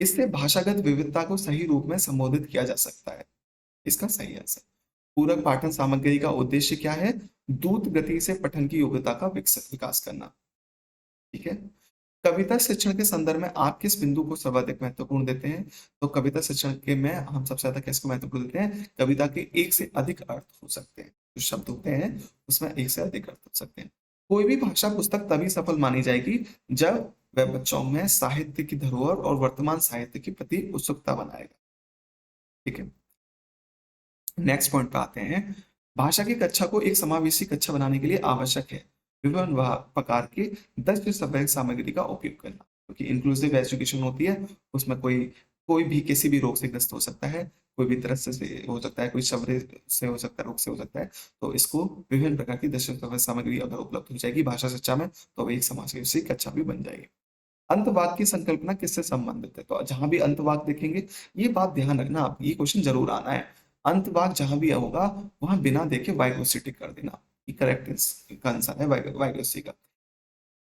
इससे भाषागत विविधता को सही रूप में संबोधित किया जा सकता है। इसका सही आंसर। पूरक पाठन सामग्री का उद्देश्य क्या है? द्रुत गति से पठन की योग्यता का विकसित विकास करना। ठीक है। कविता शिक्षण के संदर्भ में आप किस बिंदु को सर्वाधिक महत्वपूर्ण देते हैं? तो कविता शिक्षण के में हम सबसे ज्यादा किसको महत्वपूर्ण देते हैं? कविता के एक से अधिक अर्थ हो सकते हैं। जो शब्द होते हैं उसमें एक से अधिक अर्थ हो सकते हैं। कोई भी भाषा पुस्तक तभी सफल मानी जाएगी जब वह बच्चों में साहित्य की धरोहर और वर्तमान साहित्य के प्रति उत्सुकता बनाएगा। ठीक है। नेक्स्ट पॉइंट पे आते हैं। भाषा की कक्षा को एक समावेशी कक्षा बनाने के लिए आवश्यक है विभिन्न प्रकार के 10 सभ्य सामग्री का उपयोग करना, क्योंकि इंक्लूसिव एजुकेशन होती है। उसमें कोई कोई भी किसी भी रोग से ग्रस्त हो सकता है, कोई भी तरह से हो सकता है, कोई शवरे से हो सकता है, रोग से हो सकता है। तो इसको विभिन्न प्रकार की 10 सभ्य सामग्री अगर उपलब्ध हो जाएगी भाषा शिक्षा में तो वो एक समावेशी कक्षा भी बन जाएगी। अंतवाद की संकल्पना किससे संबंधित है? तो जहां भी अंतवाद देखेंगे, ये बात ध्यान रखना, आप ये क्वेश्चन जरूर आना है। अंतवाद जहां भी होगा वहां बिना देखे वाइग्लोसी टिक कर देना। करेक्ट आंसर है वाइग्लोसी का।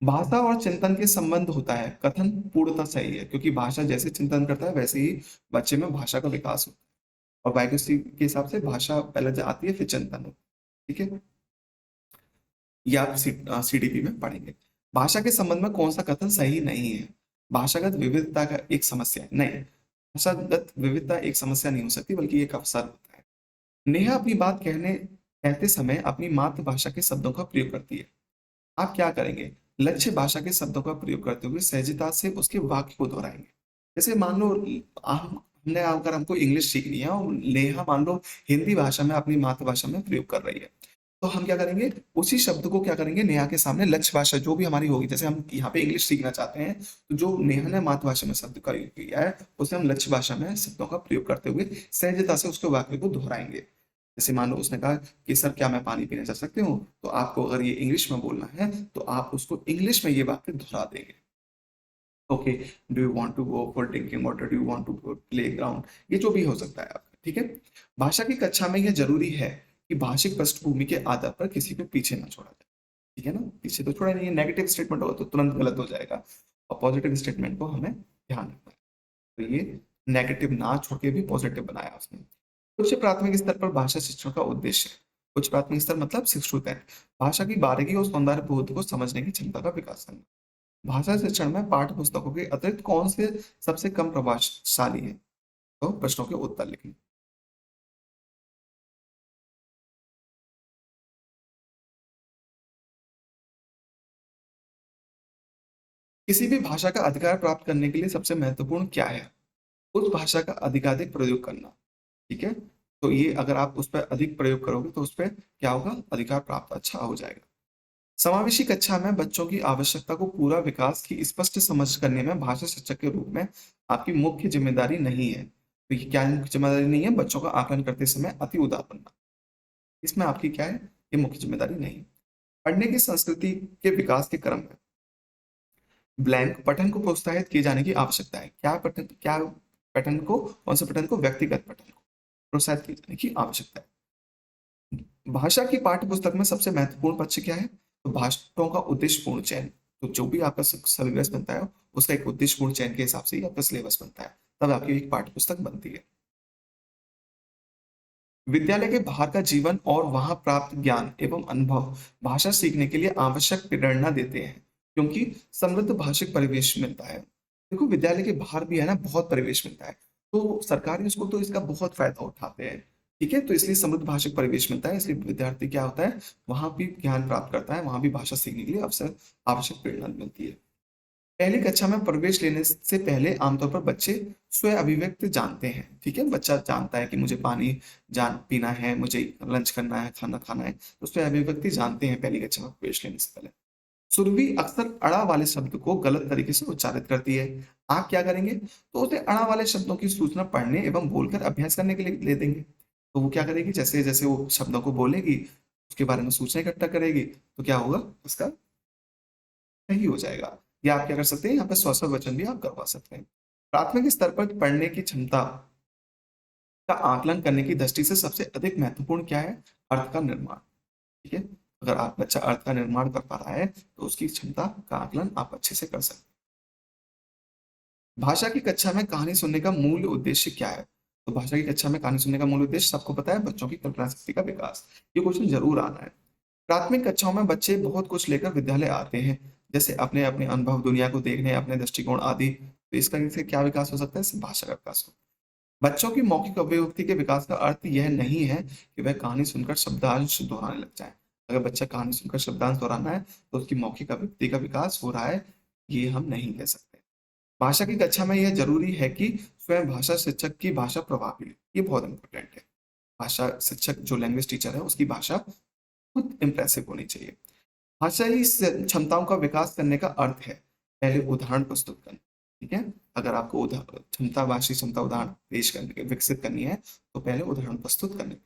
भाषा और चिंतन के संबंध होता है, कथन पूर्णतः सही है, क्योंकि भाषा जैसे चिंतन करता है वैसे ही बच्चे में भाषा का विकास होता है। और वाइग्लोसी के हिसाब से भाषा पहले आती है फिर चिंतन होता है। ठीक है। ये आप सीडीपी में पढ़ेंगे। भाषा के संबंध में कौन सा कथन सही नहीं है? भाषागत विविधता का एक समस्या है नहीं, भाषागत विविधता एक समस्या नहीं हो सकती बल्कि एक अवसर होता है। नेहा अपनी बात कहते समय अपनी मातृभाषा के शब्दों का प्रयोग करती है। आप क्या करेंगे? लक्ष्य भाषा के शब्दों का प्रयोग करते हुए सहजता से उसके वाक्य को दोहराएंगे। जैसे मान लो हमने अगर हमको इंग्लिश सीखनी है और नेहा मान लो हिंदी भाषा में अपनी मातृभाषा में प्रयोग कर रही है, तो हम क्या करेंगे? उसी शब्द को क्या करेंगे, नेहा के सामने लक्ष्य भाषा जो भी हमारी होगी, जैसे हम यहाँ पे इंग्लिश सीखना चाहते हैं तो जो नेहा ने मातृभाषा में शब्द का यूज किया है उसे हम लक्ष्य भाषा में शब्दों का प्रयोग करते हुए सहजता से उसके वाक्य को दोहराएंगे। जैसे मान लो उसने कहा कि सर क्या मैं पानी पीने जा सकती हूँ, तो आपको अगर ये इंग्लिश में बोलना है तो आप उसको इंग्लिश में ये वाक्य दोहरा देंगे। Okay, do you want to go for drinking water, do you want to go play ground, ये जो भी हो सकता है आपका। ठीक है। भाषा की कक्षा में यह जरूरी है कि भाषिक पृष्ठभूमि के आधार पर किसी को पीछे ना छोड़ा जाए। ठीक है ना, पीछे तो छोड़ा नहीं है। नेगेटिव स्टेटमेंट होगा तो तुरंत गलत हो जाएगा और पॉजिटिव स्टेटमेंट को हमें ध्यान रखना है। तो ये नेगेटिव ना छोड़ के भी पॉजिटिव बनाया उसने। उच्च प्राथमिक स्तर पर भाषा शिक्षण का उद्देश्य है। उच्च प्राथमिक स्तर मतलब 6 to 10 भाषा की बारीकी और सौंदर्य बोध को समझने की क्षमता का विकास करना। भाषा शिक्षण में पाठ्य पुस्तकों के अतिरिक्त कौन से सबसे कम प्रभावशाली है? तो प्रश्नों के उत्तर लिखें। किसी भी भाषा का अधिकार प्राप्त करने के लिए सबसे महत्वपूर्ण क्या है? उस भाषा का अधिकाधिक प्रयोग करना। ठीक है। तो ये अगर आप उस पर अधिक प्रयोग करोगे तो उस पर क्या होगा? अधिकार प्राप्त अच्छा हो जाएगा। समावेशी कक्षा में बच्चों की आवश्यकता को पूरा विकास की स्पष्ट समझ करने में भाषा शिक्षक के रूप में आपकी मुख्य जिम्मेदारी नहीं है। तो ये क्या मुख्य जिम्मेदारी नहीं है? बच्चों का आकलन करते समय अति उदार बनना, इसमें आपकी क्या है? ये मुख्य जिम्मेदारी नहीं। पढ़ने की संस्कृति के विकास के क्रम में ब्लैंक पठन को प्रोत्साहित किए जाने की आवश्यकता है। क्या पठन को, कौन से पठन को? व्यक्तिगत पठन को प्रोत्साहित किए जाने की आवश्यकता है। भाषा की पाठ्य पुस्तक में सबसे महत्वपूर्ण पक्ष क्या है? तो भाषाओं का उद्देश्यपूर्ण चयन। तो जो भी आपका सिलेबस बनता है उसका एक उद्देश्यपूर्ण चयन के हिसाब से ही आपका सिलेबस बनता है, तब आपकी एक पाठ्य पुस्तक बनती है। विद्यालय के बाहर का जीवन और वहां प्राप्त ज्ञान एवं अनुभव भाषा सीखने के लिए आवश्यक प्रेरणा देते हैं, क्योंकि समृद्ध भाषिक परिवेश मिलता है। देखो, विद्यालय के बाहर भी है ना बहुत परिवेश मिलता है, तो सरकारी स्कूल तो इसका बहुत फायदा उठाते हैं। ठीक है, तो इसलिए समृद्ध भाषिक परिवेश मिलता है, इसलिए विद्यार्थी क्या होता है, वहां भी ज्ञान प्राप्त करता है, वहां भी भाषा सीखने के लिए अवसर आवश्यक प्रेरणा मिलती है। पहली कक्षा में प्रवेश लेने से पहले आमतौर पर बच्चे स्वयं अभिव्यक्ति जानते हैं। ठीक है, बच्चा जानता है कि मुझे पानी जान पीना है, मुझे लंच करना है, खाना खाना है, तो स्वयं अभिव्यक्ति जानते हैं पहली कक्षा में प्रवेश लेने से पहले। सुरभि अक्सर अड़ा वाले शब्द को गलत तरीके से उच्चारित करती है। आप क्या करेंगे, तो उसे अड़ा वाले शब्दों की सूचना पढ़ने एवं बोलकर अभ्यास करने के लिए दे देंगे। तो वो क्या करेगी, जैसे जैसे वो शब्दों को बोलेगी, उसके बारे में सूचना इकट्ठा करेगी, तो क्या होगा, उसका सही हो जाएगा। या आप क्या कर सकते हैं, यहाँ पे स्वसव वचन भी आप करवा सकते हैं। प्राथमिक स्तर पर पढ़ने की क्षमता का आकलन करने की दृष्टि से सबसे अधिक महत्वपूर्ण क्या है, अर्थ का निर्माण। ठीक है, अगर आप बच्चा अर्थ का निर्माण कर पा रहा है, तो उसकी क्षमता का आकलन आप अच्छे से कर सकते हैं। भाषा की कक्षा में कहानी सुनने का मूल उद्देश्य क्या है? तो भाषा की कक्षा में कहानी सुनने का मूल उद्देश्य सबको पता है, बच्चों की कल्पना शक्ति का विकास। ये क्वेश्चन जरूर आना है। प्राथमिक कक्षाओं में बच्चे बहुत कुछ लेकर विद्यालय आते हैं, जैसे अपने अपने अनुभव, दुनिया को देखने, अपने दृष्टिकोण आदि। तो इसका इनसे क्या विकास हो सकता है, इससे भाषा का विकास हो। बच्चों की मौखिक अभिव्यक्ति के विकास का अर्थ यह नहीं है कि वह कहानी सुनकर शब्दांश दोहराने लग जाए। अगर बच्चा कहानी सुनकर शब्दांश दोहराना है, तो उसकी मौखिक अभिव्यक्ति का विकास हो रहा है, ये हम नहीं कह सकते। भाषा की कक्षा में यह जरूरी है कि स्वयं भाषा शिक्षक की भाषा प्रभावी हो। ये बहुत इंपॉर्टेंट है। भाषा शिक्षक जो लैंग्वेज टीचर है, उसकी भाषा खुद इम्प्रेसिव होनी चाहिए। भाषाई क्षमताओं का विकास करने का अर्थ है पहले उदाहरण प्रस्तुत करना। ठीक है, अगर आपको क्षमता, भाषी क्षमता उदाहरण पेश करने विकसित करनी है, तो पहले उदाहरण प्रस्तुत करने।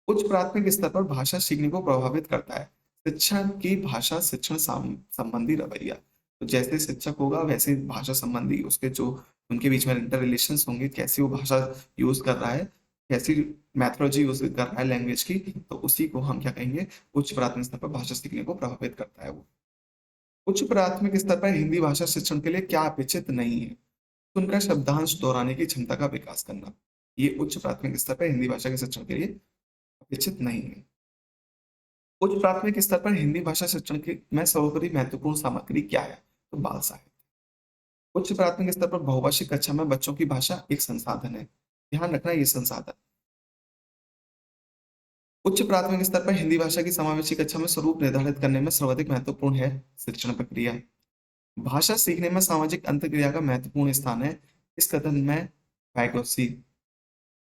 उच्च प्राथमिक स्तर पर भाषा सीखने को प्रभावित करता है शिक्षण की भाषा शिक्षण संबंधी रवैया। तो जैसे शिक्षक होगा, वैसे भाषा संबंधी उसके जो उनके बीच में इंटर रिलेशन होंगे, कैसी वो भाषा यूज कर रहा है, कैसी मैथोलॉजी यूज कर रहा है लैंग्वेज की, तो उसी को हम क्या कहेंगे, उच्च प्राथमिक स्तर पर भाषा सीखने को प्रभावित करता है वो। उच्च प्राथमिक स्तर पर हिंदी भाषा शिक्षण के लिए क्या अपेक्षित नहीं है? सुनकर शब्दांश दोहराने की क्षमता का विकास करना। ये उच्च प्राथमिक स्तर पर हिंदी भाषा के शिक्षण के लिए अपेक्षित नहीं है। उच्च प्राथमिक स्तर पर हिंदी भाषा शिक्षण की में सर्वोपरि महत्वपूर्ण सामग्री क्या है? तो बाल साहित्य। उच्च प्राथमिक स्तर पर बहुभाषिक कक्षा में बच्चों की भाषा एक संसाधन है। ध्यान रखना, ये संसाधन। उच्च प्राथमिक स्तर पर हिंदी भाषा की समावेशी कक्षा में स्वरूप निर्धारित करने में सर्वाधिक महत्वपूर्ण है शिक्षण प्रक्रिया। भाषा सीखने में सामाजिक अंतर्क्रिया का महत्वपूर्ण स्थान है। इस कथन में पैगोसी।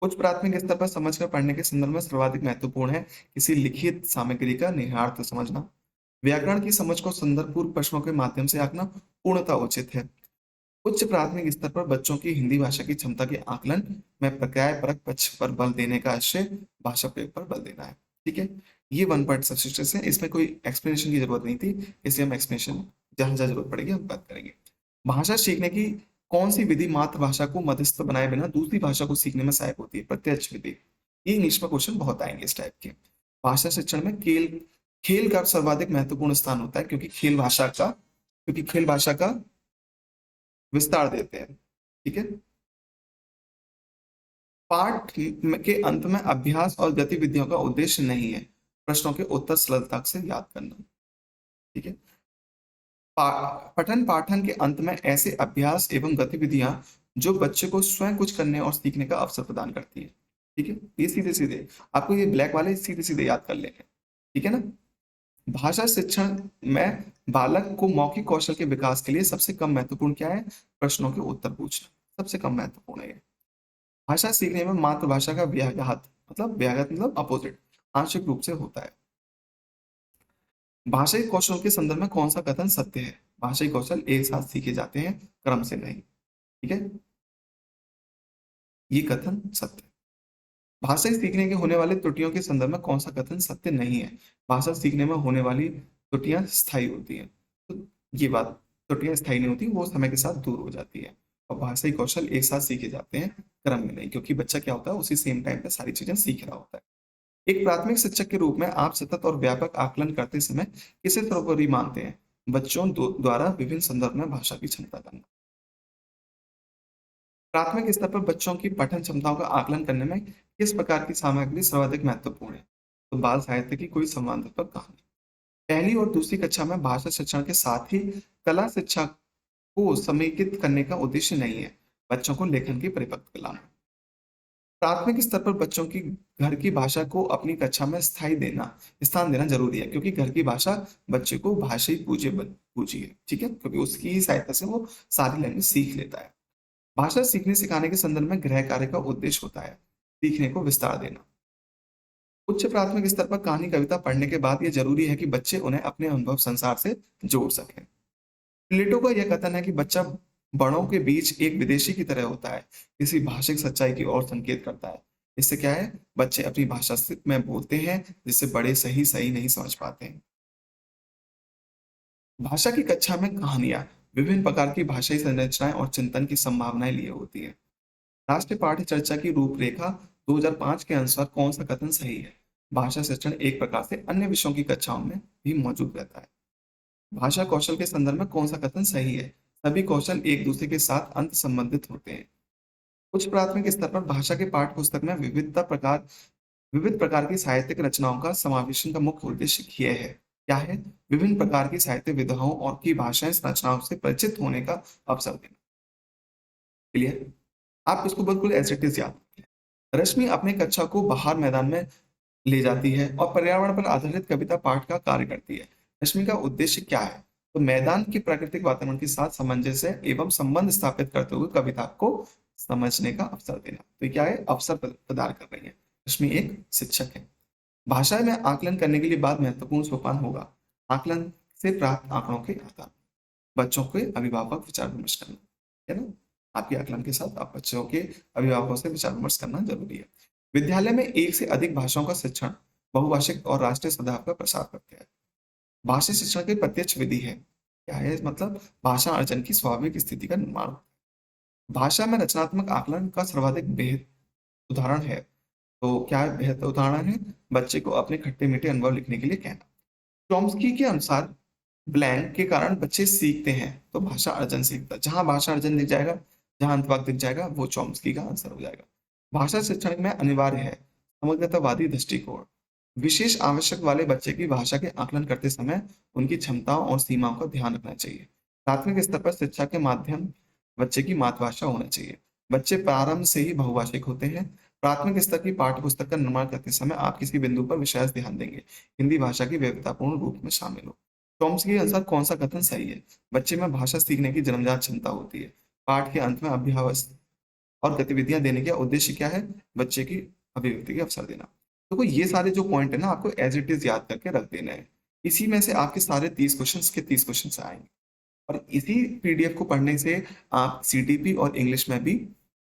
उच्च प्राथमिक स्तर पर समझकर पढ़ने के संदर्भ में सर्वाधिक महत्वपूर्ण है किसी लिखित सामग्री का निहितार्थ समझना। व्याकरण की समझ को संदर्भपूर्ण प्रश्नों के माध्यम से आंकना पूर्णतः उचित है। उच्च प्राथमिक स्तर पर बच्चों की हिंदी भाषा की क्षमता के आकलन में प्रक्रियापरक पक्ष पर बल देने का आशय भाषा प्रयोग पर बल देना है। ठीक है, ये वन पार्ट सबसिस्टेंस है, इसमें कोई एक्सप्लेनेशन की जरूरत नहीं थी, इसलिए हम एक्सप्लेनेशन जहां जहां जरूरत पड़ेगी हम बात करेंगे। भाषा सीखने की कौन सी विधि मातृभाषा को मध्यस्थ बनाए बिना दूसरी भाषा को सीखने में सहायक होती है? प्रत्यक्ष विधि। ये इंग्लिश में क्वेश्चन बहुत आएंगे इस टाइप के। भाषा शिक्षण में खेल खेल का सर्वाधिक महत्वपूर्ण स्थान होता है, क्योंकि खेल भाषा का विस्तार देते हैं। ठीक है, पाठ के अंत में अभ्यास और गतिविधियों का उद्देश्य नहीं है प्रश्नों के उत्तर सरलता से याद करना। ठीक है, पठन पाठन के अंत में ऐसे अभ्यास एवं गतिविधियां जो बच्चे को स्वयं कुछ करने और सीखने का अवसर प्रदान करती है। ठीक है, ये सीधे सीधे आपको ये ब्लैक वाले सीधे सीधे याद कर लेंगे। ठीक है ना। भाषा शिक्षण में बालक को मौखिक कौशल के विकास के लिए सबसे कम महत्वपूर्ण क्या है? प्रश्नों के उत्तर पूछना सबसे कम महत्वपूर्ण है। भाषा सीखने में मातृभाषा का व्याघात मतलब अपोजिट आंशिक रूप से होता है। भाषाई कौशल के संदर्भ में कौन सा कथन सत्य है? भाषाई कौशल एक साथ सीखे जाते हैं, क्रम से नहीं। ठीक है, ये कथन सत्य है। भाषा सीखने के होने वाले त्रुटियों के संदर्भ में कौन सा कथन सत्य नहीं है? भाषा सीखने में होने वाली त्रुटियां स्थायी होती हैं। तो ये बात, त्रुटियां स्थायी नहीं होती, वो समय के साथ दूर हो जाती है। और भाषाई कौशल एक साथ सीखे जाते हैं, क्रम में नहीं, क्योंकि बच्चा क्या होता है, उसी सेम टाइम पे सारी चीजें सीख रहा होता है। एक प्राथमिक शिक्षक के रूप में आप सतत और व्यापक आकलन करते समय किसे सर्वोपरि मानते हैं? बच्चों द्वारा विभिन्न संदर्भ में भाषा की क्षमता करना। प्राथमिक स्तर पर बच्चों की पठन क्षमताओं का आकलन करने में किस प्रकार की सामग्री सर्वाधिक महत्वपूर्ण है? तो बाल साहित्य की कोई संवादात्मक कहानी। पहली और दूसरी कक्षा में भाषा शिक्षण के साथ ही कला शिक्षा को समेकित करने का उद्देश्य नहीं है बच्चों को लेखन की परिपक्वता लाना। प्राथमिक स्तर पर बच्चों की घर की भाषा को अपनी कक्षा में स्थान देना जरूरी है, क्योंकि घर की भाषा बच्चे को भाषाई पूंजी है, ठीक है, क्योंकि उसकी ही सहायता से वो सारी लैंग्वेज सीख लेता है। भाषा सीखने सिखाने के संदर्भ में गृह कार्य का उद्देश्य होता है सीखने को विस्तार देना। उच्च प्राथमिक स्तर पर कहानी कविता पढ़ने के बाद यह जरूरी है कि बच्चे उन्हें अपने अनुभव संसार से जोड़ सकें। प्लेटो का यह कथन है कि बच्चा बड़ों के बीच एक विदेशी की तरह होता है, किसी भाषिक सच्चाई की ओर संकेत करता है। इससे क्या है, बच्चे अपनी भाषा में बोलते हैं जिससे बड़े सही सही नहीं समझ पाते हैं। भाषा की कक्षा में कहानियां विभिन्न प्रकार की भाषाई संरचनाएं और चिंतन की संभावनाएं लिए होती है। राष्ट्रीय पाठ्य चर्चा की रूपरेखा 2005 के अनुसार कौन सा कथन सही है? भाषा शिक्षण एक प्रकार से अन्य विषयों की कक्षाओं में भी मौजूद रहता है। भाषा कौशल के संदर्भ में कौन सा कथन सही है? सभी कौशल एक दूसरे के साथ अंत संबंधित होते हैं। उच्च प्राथमिक स्तर पर भाषा के पाठ्य पुस्तक में विविध प्रकार की साहित्यिक रचनाओं का समावेशन का मुख्य उद्देश्य यह है। क्या है? विभिन्न प्रकार की साहित्य विधाओं और की भाषाएं रचनाओं से परिचित होने का अवसर देना। क्लियर? आप इसको बिल्कुल एज इट इज याद रखें। रश्मि अपने कक्षा को बाहर मैदान में ले जाती है और पर्यावरण पर आधारित कविता पाठ का कार्य करती है। रश्मि का उद्देश्य क्या है? तो मैदान के प्राकृतिक वातावरण के साथ सामंजस्य एवं संबंध स्थापित करते हुए कविता को समझने का अवसर देना। तो ये क्या है? अवसर प्रदान कर रही है। रश्मि एक शिक्षक है। भाषा में आकलन करने के लिए बाद महत्वपूर्ण सोपान होगा आकलन से प्राप्त आंकड़ों के आधार पर बच्चों के अभिभावक विचार विमर्श करना, है ना। आपके आकलन के साथ आप बच्चों के अभिभावकों से विचार विमर्श करना जरूरी है। विद्यालय में एक से अधिक भाषाओं का शिक्षण बहुभाषिक और राष्ट्रीय स्वभाव का प्रसार करते हैं। भाषा शिक्षण की प्रत्यक्ष विधि है। क्या है? मतलब भाषा अर्जन की स्वाभाविक स्थिति का निर्माण। भाषा में रचनात्मक आकलन का सर्वाधिक बेहद उदाहरण है। तो क्या बेहतर उदाहरण है? बच्चे को अपने खट्टे मीठे अनुभव लिखने के लिए कहना। चॉम्स्की के अनुसार ब्लैंक के कारण बच्चे सीखते हैं, तो भाषा अर्जन सीखता है। जहां भाषा अर्जन दिख जाएगा, जहां अंतवाक दिख जाएगा, वो चॉम्स्की का आंसर हो जाएगा। भाषा शिक्षण में अनिवार्य है समग्रतावादी दृष्टिकोण। विशेष आवश्यक वाले बच्चे की भाषा के आकलन करते समय उनकी क्षमताओं और सीमाओं का ध्यान रखना चाहिए। प्राथमिक स्तर पर शिक्षा के माध्यम बच्चे की मातृभाषा होना चाहिए। बच्चे प्रारंभ से ही बहुभाषिक होते हैं। प्राथमिक स्तर की पाठ्य पुस्तक का निर्माण करते समय आप किसी बिंदु पर विशेष ध्यान देंगे हिंदी भाषा की विविधतापूर्ण रूप में शामिल हो। चॉम्स्की के अनुसार कौन सा कथन सही है? बच्चे में भाषा सीखने की जन्मजात क्षमता होती है। पाठ के अंत में अभ्यास और गतिविधियां देने का उद्देश्य क्या है? बच्चे की अभिव्यक्ति के अवसर देना। देखो ये सारे जो पॉइंट है ना, आपको एज इट इज याद करके रख देना है। इसी में से आपके सारे 30 क्वेश्चन के 30 क्वेश्चन आएंगे और इसी पीडीएफ को पढ़ने से आप सीटीपी और इंग्लिश में भी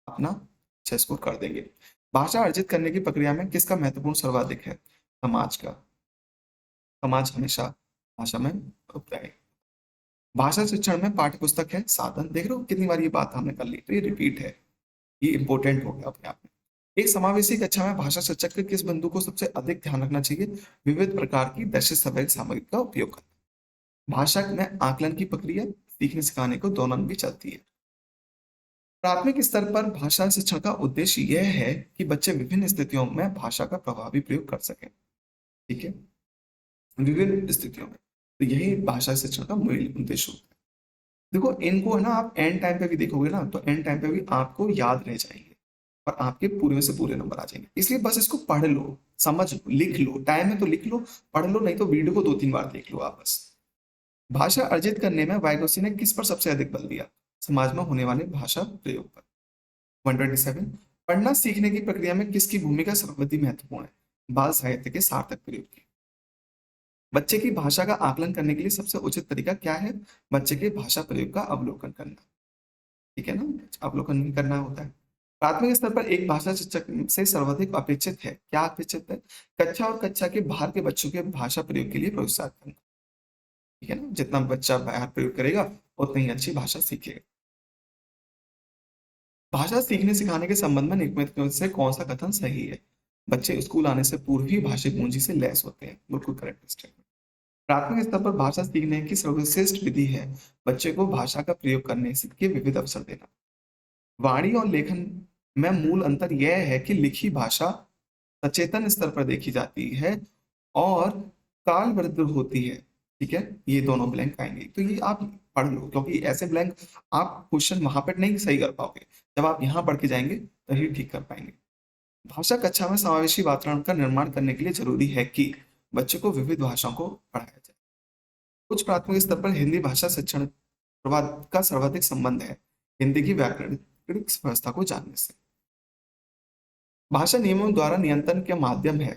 अपना अच्छा स्कोर कर देंगे। भाषा अर्जित करने की प्रक्रिया में किसका महत्वपूर्ण सर्वाधिक है? समाज का। समाज हमेशा भाषा में होता है। भाषा शिक्षण में पाठ्य पुस्तक है साधन। देख रहे हो कितनी बार ये बात हमने कर ली, तो ये रिपीट है, ये इंपॉर्टेंट हो गया अपने आप में। एक समावेशी कक्षा में भाषा शिक्षक के किस बिंदु को सबसे अधिक ध्यान रखना चाहिए? विविध प्रकार की दृश्य सहायक सामग्री का उपयोग करना। भाषा में आकलन की प्रक्रिया सीखने सिखाने को दोनों भी चलती है। प्राथमिक स्तर पर भाषा शिक्षण का उद्देश्य यह है कि बच्चे विभिन्न स्थितियों में भाषा का प्रभावी प्रयोग कर सकें, ठीक है, विभिन्न स्थितियों में। तो यही भाषा शिक्षण का मूल उद्देश्य होता है। देखो इनको है ना, आप एंड टाइम पे भी देखोगे ना, तो एंड टाइम पे भी आपको याद रह जाएंगे और आपके पूरे में से पूरे नंबर आ जाएंगे। इसलिए बस इसको पढ़ लो, समझ लो, लिख लो, टाइम है तो लिख लो, पढ़ लो, नहीं तो वीडियो को 2-3 बार देख लो आप बस। भाषा अर्जित करने में वाइगोसी ने किस पर सबसे अधिक बल दिया? समाज में होने वाले भाषा प्रयोग पर। 127 पढ़ना सीखने की प्रक्रिया में किसकी भूमिका सर्वाधिक महत्वपूर्ण है? बाल साहित्य के सार्थक प्रयोग की। बच्चे की भाषा का आकलन करने के लिए सबसे उचित तरीका क्या है? बच्चे के भाषा प्रयोग का अवलोकन करना, ठीक है ना, अवलोकन भी करना होता है। प्राथमिक स्तर पर एक भाषा शिक्षक से सर्वाधिक अपेक्षित है, क्या अपेक्षित है? कक्षा और कक्षा के बाहर के बच्चों के भाषा प्रयोग के लिए प्रोत्साहित करना, ठीक है ना। जितना बच्चा बाहर प्रयोग करेगा उतनी ही अच्छी भाषा सीखेगा। भाषा सीखने सिखाने के संबंध में निम्नलिखित से कौन सा कथन सही है? बच्चे स्कूल आने से पूर्व ही भाषिक पूंजी से लैस होते हैं, बिल्कुल करेक्ट स्टेटमेंट। प्राथमिक स्तर पर भाषा सीखने की सर्वश्रेष्ठ विधि है बच्चे को भाषा का प्रयोग करने के विविध अवसर देना। वाणी और लेखन में मूल अंतर यह है कि लिखी भाषा सचेतन स्तर पर देखी जाती है और कालबद्ध होती है। ठीक है, ये दोनों ब्लैंक आएंगे तो ये आप पढ़ लो, क्योंकि ऐसे ब्लैंक आप क्वेश्चन वहां पर नहीं सही कर पाओगे, जब आप यहाँ पढ़ के जाएंगे तभी ठीक कर पाएंगे। भाषा कक्षा में समावेशी वातावरण का निर्माण करने के लिए जरूरी है कि बच्चों को विविध भाषाओं को पढ़ाया जाए। उच्च प्राथमिक स्तर पर हिंदी भाषा शिक्षण का सर्वाधिक संबंध है हिंदी की व्याकरणिक व्यवस्था को जानने से। भाषा नियमों द्वारा नियंत्रण के माध्यम है।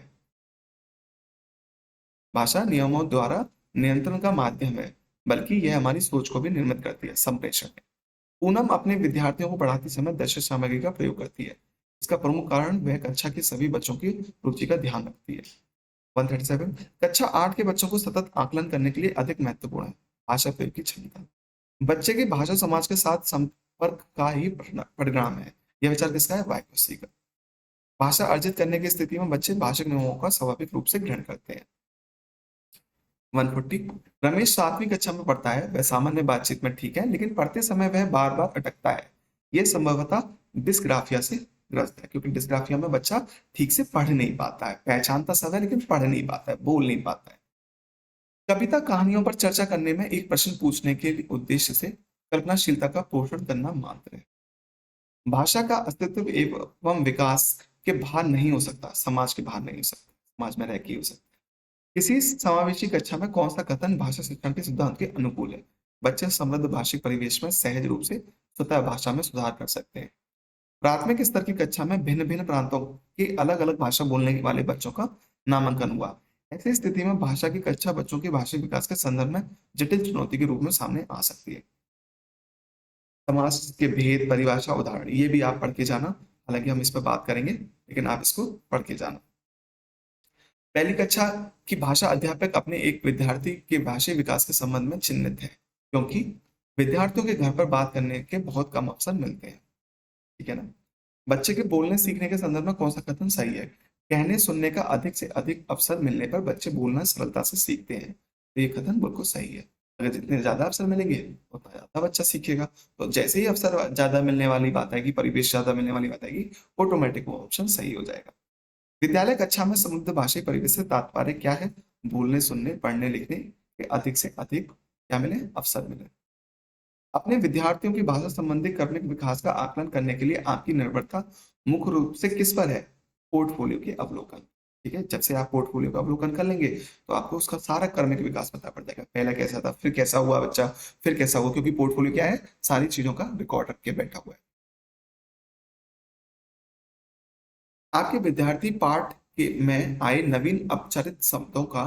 भाषा नियमों द्वारा नियंत्रण का माध्यम है, बल्कि यह हमारी सोच को भी निर्मित करती है। संप्रेषण है। पूनम अपने विद्यार्थियों को पढ़ाते समय दृश्य सामग्री का प्रयोग करती है। इसका प्रमुख कारण वह कक्षा के सभी बच्चों की रुचि का ध्यान रखती है। 137 कक्षा 8 के बच्चों को सतत आकलन करने के लिए अधिक महत्वपूर्ण है भाषा प्रयोग की क्षमता। बच्चे की भाषा समाज के साथ संपर्क का ही परिणाम है। यह विचार किसका है? वाइगोत्स्की का। भाषा अर्जित करने की स्थिति में बच्चे भाषिक नियमों का स्वाभाविक रूप से ग्रहण करते हैं। 140 रमेश 7वीं कक्षा में पढ़ता है। वह सामान्य बातचीत में ठीक है, लेकिन पढ़ते समय वह बार बार अटकता है। यह संभवतः डिस्ग्राफिया से ग्रस्त है, क्योंकि डिस्ग्राफिया में बच्चा ठीक से पढ़ नहीं पाता है, पहचानता सब है लेकिन पढ़ नहीं पाता है, बोल नहीं पाता है। कविता कहानियों पर चर्चा करने में एक प्रश्न पूछने के उद्देश्य से कल्पनाशीलता का पोषण करना मात्र है। भाषा का अस्तित्व एवं विकास के बाहर नहीं हो सकता, समाज के बाहर नहीं हो सकता, समाज में रह के ही हो सकता। किसी समावेशी कक्षा में कौन सा कथन भाषा शिक्षण के सिद्धांत के अनुकूल है? बच्चे समृद्ध भाषिक परिवेश में सहज रूप से स्वतः भाषा में सुधार कर सकते हैं। प्राथमिक स्तर की कक्षा में भिन्न भिन्न प्रांतों के अलग अलग भाषा बोलने वाले बच्चों का नामांकन हुआ। ऐसी स्थिति में भाषा की कक्षा बच्चों के भाषिक विकास के संदर्भ में जटिल चुनौती के रूप में सामने आ सकती है। समाज के भेद, परिभाषा, उदाहरण, ये भी आप पढ़ के जाना। हालांकि हम इस पर बात करेंगे, लेकिन आप इसको पढ़ के जाना। पहली कक्षा की भाषा अध्यापक अपने एक विद्यार्थी के भाषी विकास के संबंध में चिन्हित है, क्योंकि विद्यार्थियों के घर पर बात करने के बहुत कम अवसर मिलते हैं। ठीक है ना? बच्चे के बोलने सीखने के संदर्भ में कौन सा कथन सही है? कहने सुनने का अधिक से अधिक अवसर मिलने पर बच्चे बोलना सरलता से सीखते हैं। तो ये कथन बिल्कुल सही है। अगर जितने ज्यादा अवसर मिलेंगे उतना ज्यादा बच्चा सीखेगा। तो जैसे ही अवसर ज्यादा मिलने वाली बात आएगी, परिवेश ज्यादा मिलने वाली बात आएगी, ऑटोमेटिक वो ऑप्शन सही हो जाएगा। विद्यालय कक्षा में समृद्ध भाषाई परिवेश से तात्पर्य क्या है? बोलने, सुनने, पढ़ने, लिखने के अधिक से अधिक क्या मिले? अवसर मिले। अपने विद्यार्थियों की भाषा संबंधी क्रमिक विकास का आकलन करने के लिए आपकी निर्भरता मुख्य रूप से किस पर है? पोर्टफोलियो के अवलोकन। ठीक है, जब से आप पोर्टफोलियो का अवलोकन कर लेंगे तो आपको उसका सारा क्रमिक विकास पता पड़ जाएगा। पहला कैसा था, फिर कैसा हुआ बच्चा, फिर कैसा हुआ, क्योंकि पोर्टफोलियो क्या है? सारी चीजों का रिकॉर्ड रख के बैठा हुआ है। आपके विद्यार्थी पाठ के में आए नवीन अपचरित शब्दों का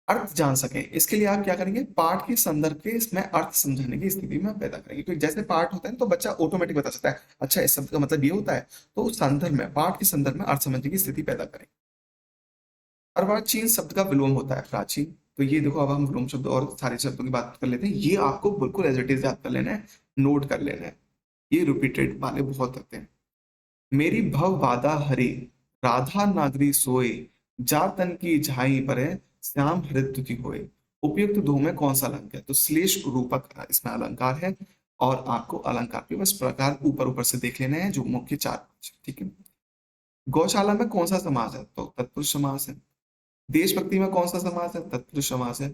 अर्थ जान सकें, इसके लिए आप क्या करेंगे? पाठ के संदर्भ के इसमें अर्थ समझाने की स्थिति में पैदा करेंगे। तो जैसे पाठ होता है तो बच्चा ऑटोमेटिक बता सकता है, अच्छा इस शब्द का मतलब ये होता है, तो उस संदर्भ में, पाठ के संदर्भ में अर्थ समझने की स्थिति पैदा करें। अर्वाचीन शब्द का विलोम होता है प्राचीन। तो ये देखो, अब हम विलोम शब्द और सारे शब्दों की बात कर लेते हैं। ये आपको बिल्कुल एज इट इज याद कर लेना है, नोट कर लेना है। ये रिपीटेड वाले बहुत होते हैं। मेरी भव बाधा हरी, राधा नागरी सोए, जा तन की झाई परे, श्याम हृदय होए। उपयुक्त दो में कौन सा अलंकार है? तो श्लेष रूपक इसमें अलंकार है, और आपको अलंकार के बस प्रकार ऊपर ऊपर से देख लेने हैं, जो मुख्य चार। ठीक है। गौशाला में कौन सा समास है? तो तत्पुरुष समास है। देशभक्ति में कौन सा समास है? तत्पुरुष समास है।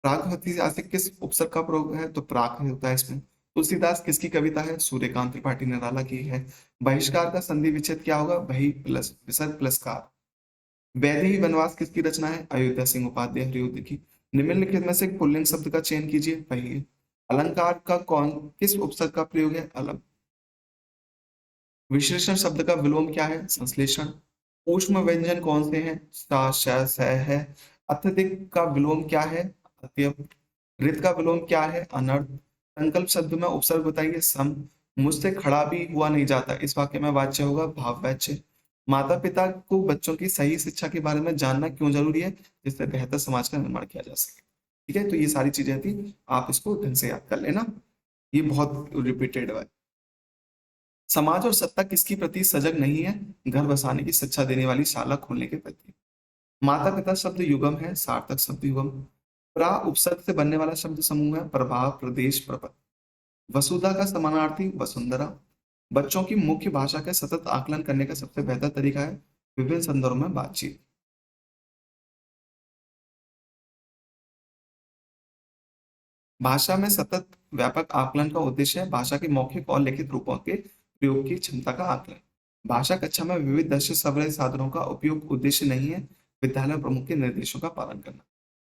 प्रागभाती से किस उपसर्ग का प्रयोग है? तो प्राक होता है इसमें। तुलसीदास किसकी कविता है? सूर्यकांत त्रिपाठी निराला की है। बहिष्कार का संधि विच्छेद क्या होगा? वही प्लस विसर्ग प्लस कार। वैदेही वनवास किसकी रचना है? अयोध्या सिंह उपाध्याय हरियोद्ध की। निम्नलिखित में से पुल्लिंग शब्द का चयन कीजिए। वही है। अलंकार का कौन किस उपसर्ग का प्रयोग है? अलग। विशेषण शब्द का विलोम क्या है? संश्लेषण। ऊष्म व्यंजन कौन से हैं? सा, श, स है। अत्यधिक का विलोम क्या है? अत्यप। रित का विलोम क्या है? अनर्थ। संकल्प शब्द में उपसर्ग बताइए। सम। मुझसे खड़ा भी हुआ नहीं जाता, इस वाक्य में वाच्य होगा भाववाच्य। माता पिता को बच्चों की सही शिक्षा के बारे में जानना क्यों जरूरी है? जिससे बेहतर समाज का निर्माण किया जा सके। ठीक है, तो ये सारी चीजें थी, आप इसको ढंग से याद कर लेना। ये बहुत रिपीटेड है। समाज और सत्ता किसकी प्रति सजग नहीं है? घर बसाने की शिक्षा देने वाली शाला खोलने के प्रति। माता पिता शब्द युगम है, सार्थक शब्द युगम। प्रा उपसर्ग से बनने वाला शब्द समूह है, प्रभाव, प्रदेश, प्रपद। वसुधा का समानार्थी वसुंधरा। बच्चों की मुख्य भाषा का सतत आकलन करने का सबसे बेहतर तरीका है विभिन्न संदर्भों में बातचीत। भाषा में सतत व्यापक आकलन का उद्देश्य है भाषा के मौखिक और लिखित रूपों के प्रयोग की क्षमता का आकलन। भाषा कक्षा में विविध दृश्य श्रव्य साधनों का उपयोग उद्देश्य नहीं है विद्यालय प्रमुख के निर्देशों का पालन करना।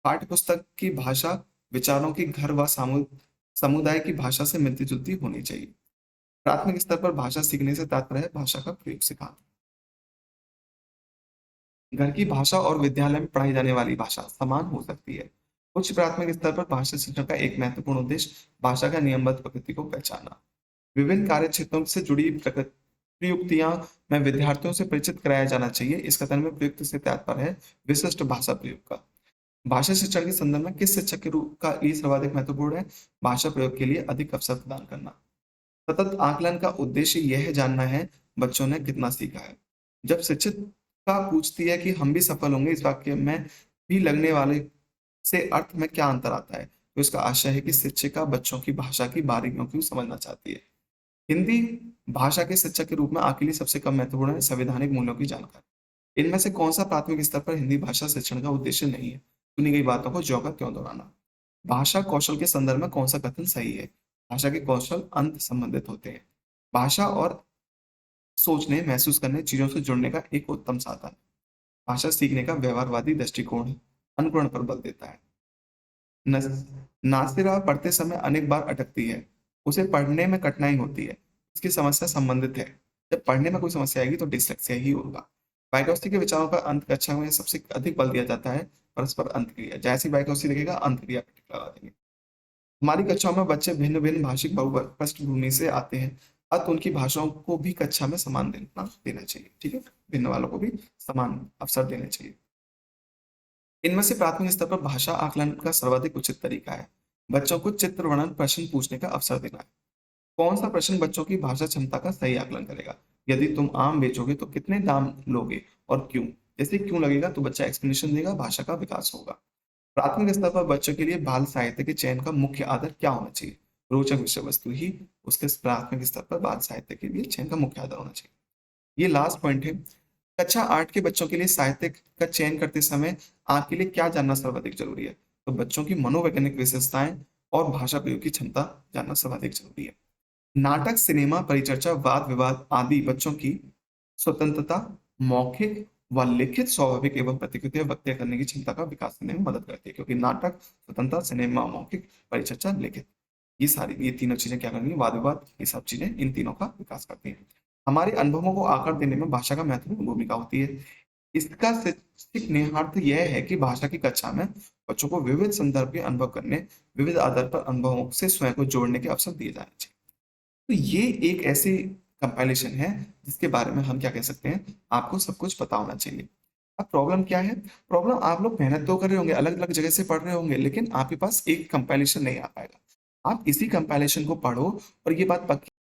पाठ्य पुस्तक की भाषा विचारों की घर व समुदाय की भाषा से मिलती जुलती होनी चाहिए। प्राथमिक स्तर पर भाषा सीखने से तात्पर्य है भाषा का प्रयोग सिखाना। घर की भाषा और विद्यालय में पढ़ाई जाने वाली भाषा समान हो सकती है। उच्च प्राथमिक स्तर पर भाषा शिक्षण का एक महत्वपूर्ण उद्देश्य भाषा का नियमबद्ध प्रकृति को पहचानना। विभिन्न कार्य क्षेत्रों से जुड़ी प्रयुक्तियां में विद्यार्थियों से परिचित कराया जाना चाहिए। इस कथन में प्रयुक्त से तात्पर्य है विशिष्ट भाषा प्रयोग का। भाषा शिक्षण के संदर्भ में किस शिक्षक के रूप का लिए सर्वाधिक महत्वपूर्ण है? भाषा प्रयोग के लिए अधिक अवसर प्रदान करना। सतत आकलन का उद्देश्य यह जानना है बच्चों ने कितना सीखा है। जब शिक्षिका पूछती है कि हम भी सफल होंगे इस वाक्य में भी लगने वाले से अर्थ में क्या अंतर आता है, तो इसका आशय है कि शिक्षिका बच्चों की भाषा की बारीकियों को समझना चाहती है। हिंदी भाषा के शिक्षक के रूप में आपके लिए सबसे कम महत्वपूर्ण है संवैधानिक मूल्यों की जानकारी। इनमें से कौन सा प्राथमिक स्तर पर हिंदी भाषा शिक्षण का उद्देश्य नहीं है? सुनी गई बातों को ज्यों का त्यों दोहराना। भाषा कौशल के संदर्भ में कौन सा कथन सही है? भाषा के कौशल अंत संबंधित होते हैं। भाषा और सोचने, महसूस करने, चीजों से जुड़ने का एक उत्तम साधन। भाषा सीखने का व्यवहारवादी दृष्टिकोण है, अनुकरण पर बल देता है। नासिरा पढ़ते समय अनेक बार अटकती है, उसे पढ़ने में कठिनाई होती है, इसकी समस्या संबंधित है। जब पढ़ने में कोई समस्या आएगी तो डिसलेक्सिया ही होगा। वाइगोत्स्की के विचारों का अंत कक्षा में सबसे अधिक बल दिया जाता है परस्पर अंतक्रिया। जैसे ही वाइगोत्स्की लिखेगा अंतक्रिया पे टिक लगा देंगे। हमारी कक्षाओं में बच्चे भिन्न भिन्न भाषिक पृष्ठभूमि से आते हैं, अतः उनकी भाषाओं को भी कक्षा में समान देना चाहिए। ठीक है, भिन्न वालों को भी समान अवसर देने चाहिए। इनमें से प्राथमिक स्तर पर भाषा आकलन का सर्वाधिक उचित तरीका है बच्चों को चित्र वर्णन प्रश्न पूछने का अवसर देना है। कौन सा प्रश्न बच्चों की भाषा क्षमता का सही आकलन करेगा? यदि तुम आम बेचोगे तो कितने दाम लोगे और क्यों? जैसे क्यों लगेगा तो बच्चा एक्सप्लेनेशन देगा, भाषा का विकास होगा। प्राथमिक स्तर पर बच्चों के लिए बाल साहित्य के चयन का मुख्य आधार क्या होना चाहिए? रोचक विषय वस्तु ही उसके प्राथमिक स्तर पर बाल साहित्य के लिए चयन का मुख्य आधार होना चाहिए। ये लास्ट पॉइंट है। कक्षा 8 के बच्चों के लिए साहित्य का चयन करते समय आपके लिए क्या जानना सर्वाधिक जरूरी है? तो बच्चों की मनोवैज्ञानिक विशेषताएं और भाषा प्रयोग की क्षमता जानना सर्वाधिक जरूरी है। नाटक, सिनेमा, परिचर्चा, वाद विवाद आदि बच्चों की स्वतंत्रता, मौखिक व लिखित स्वाभाविक एवं प्रतिक्रिया व्यक्त करने की क्षमता का विकास करने में मदद करती है। क्योंकि नाटक स्वतंत्रता, सिनेमा मौखिक, परिचर्चा लिखित, ये तीनों चीजें क्या करनी है? वाद विवाद, ये सब चीजें इन तीनों का विकास करती हैं। हमारे अनुभवों को आकार देने में भाषा का महत्वपूर्ण भूमिका होती है। इसका शैक्षिक निहितार्थ यह है कि भाषा की कक्षा में बच्चों को विविध संदर्भ के अनुभव करने, विविध आधार पर अनुभवों से स्वयं को जोड़ने के अवसर दिए जाने चाहिए। तो ये एक ऐसी कंपाइलेशन है जिसके बारे में हम क्या कह सकते हैं, आपको सब कुछ पता होना चाहिए। अब प्रॉब्लम क्या है? प्रॉब्लम आप लोग मेहनत तो कर रहे होंगे, अलग अलग जगह से पढ़ रहे होंगे, लेकिन आपके पास एक कंपाइलेशन नहीं आ पाएगा। आप इसी कंपाइलेशन को पढ़ो और ये बात पक्की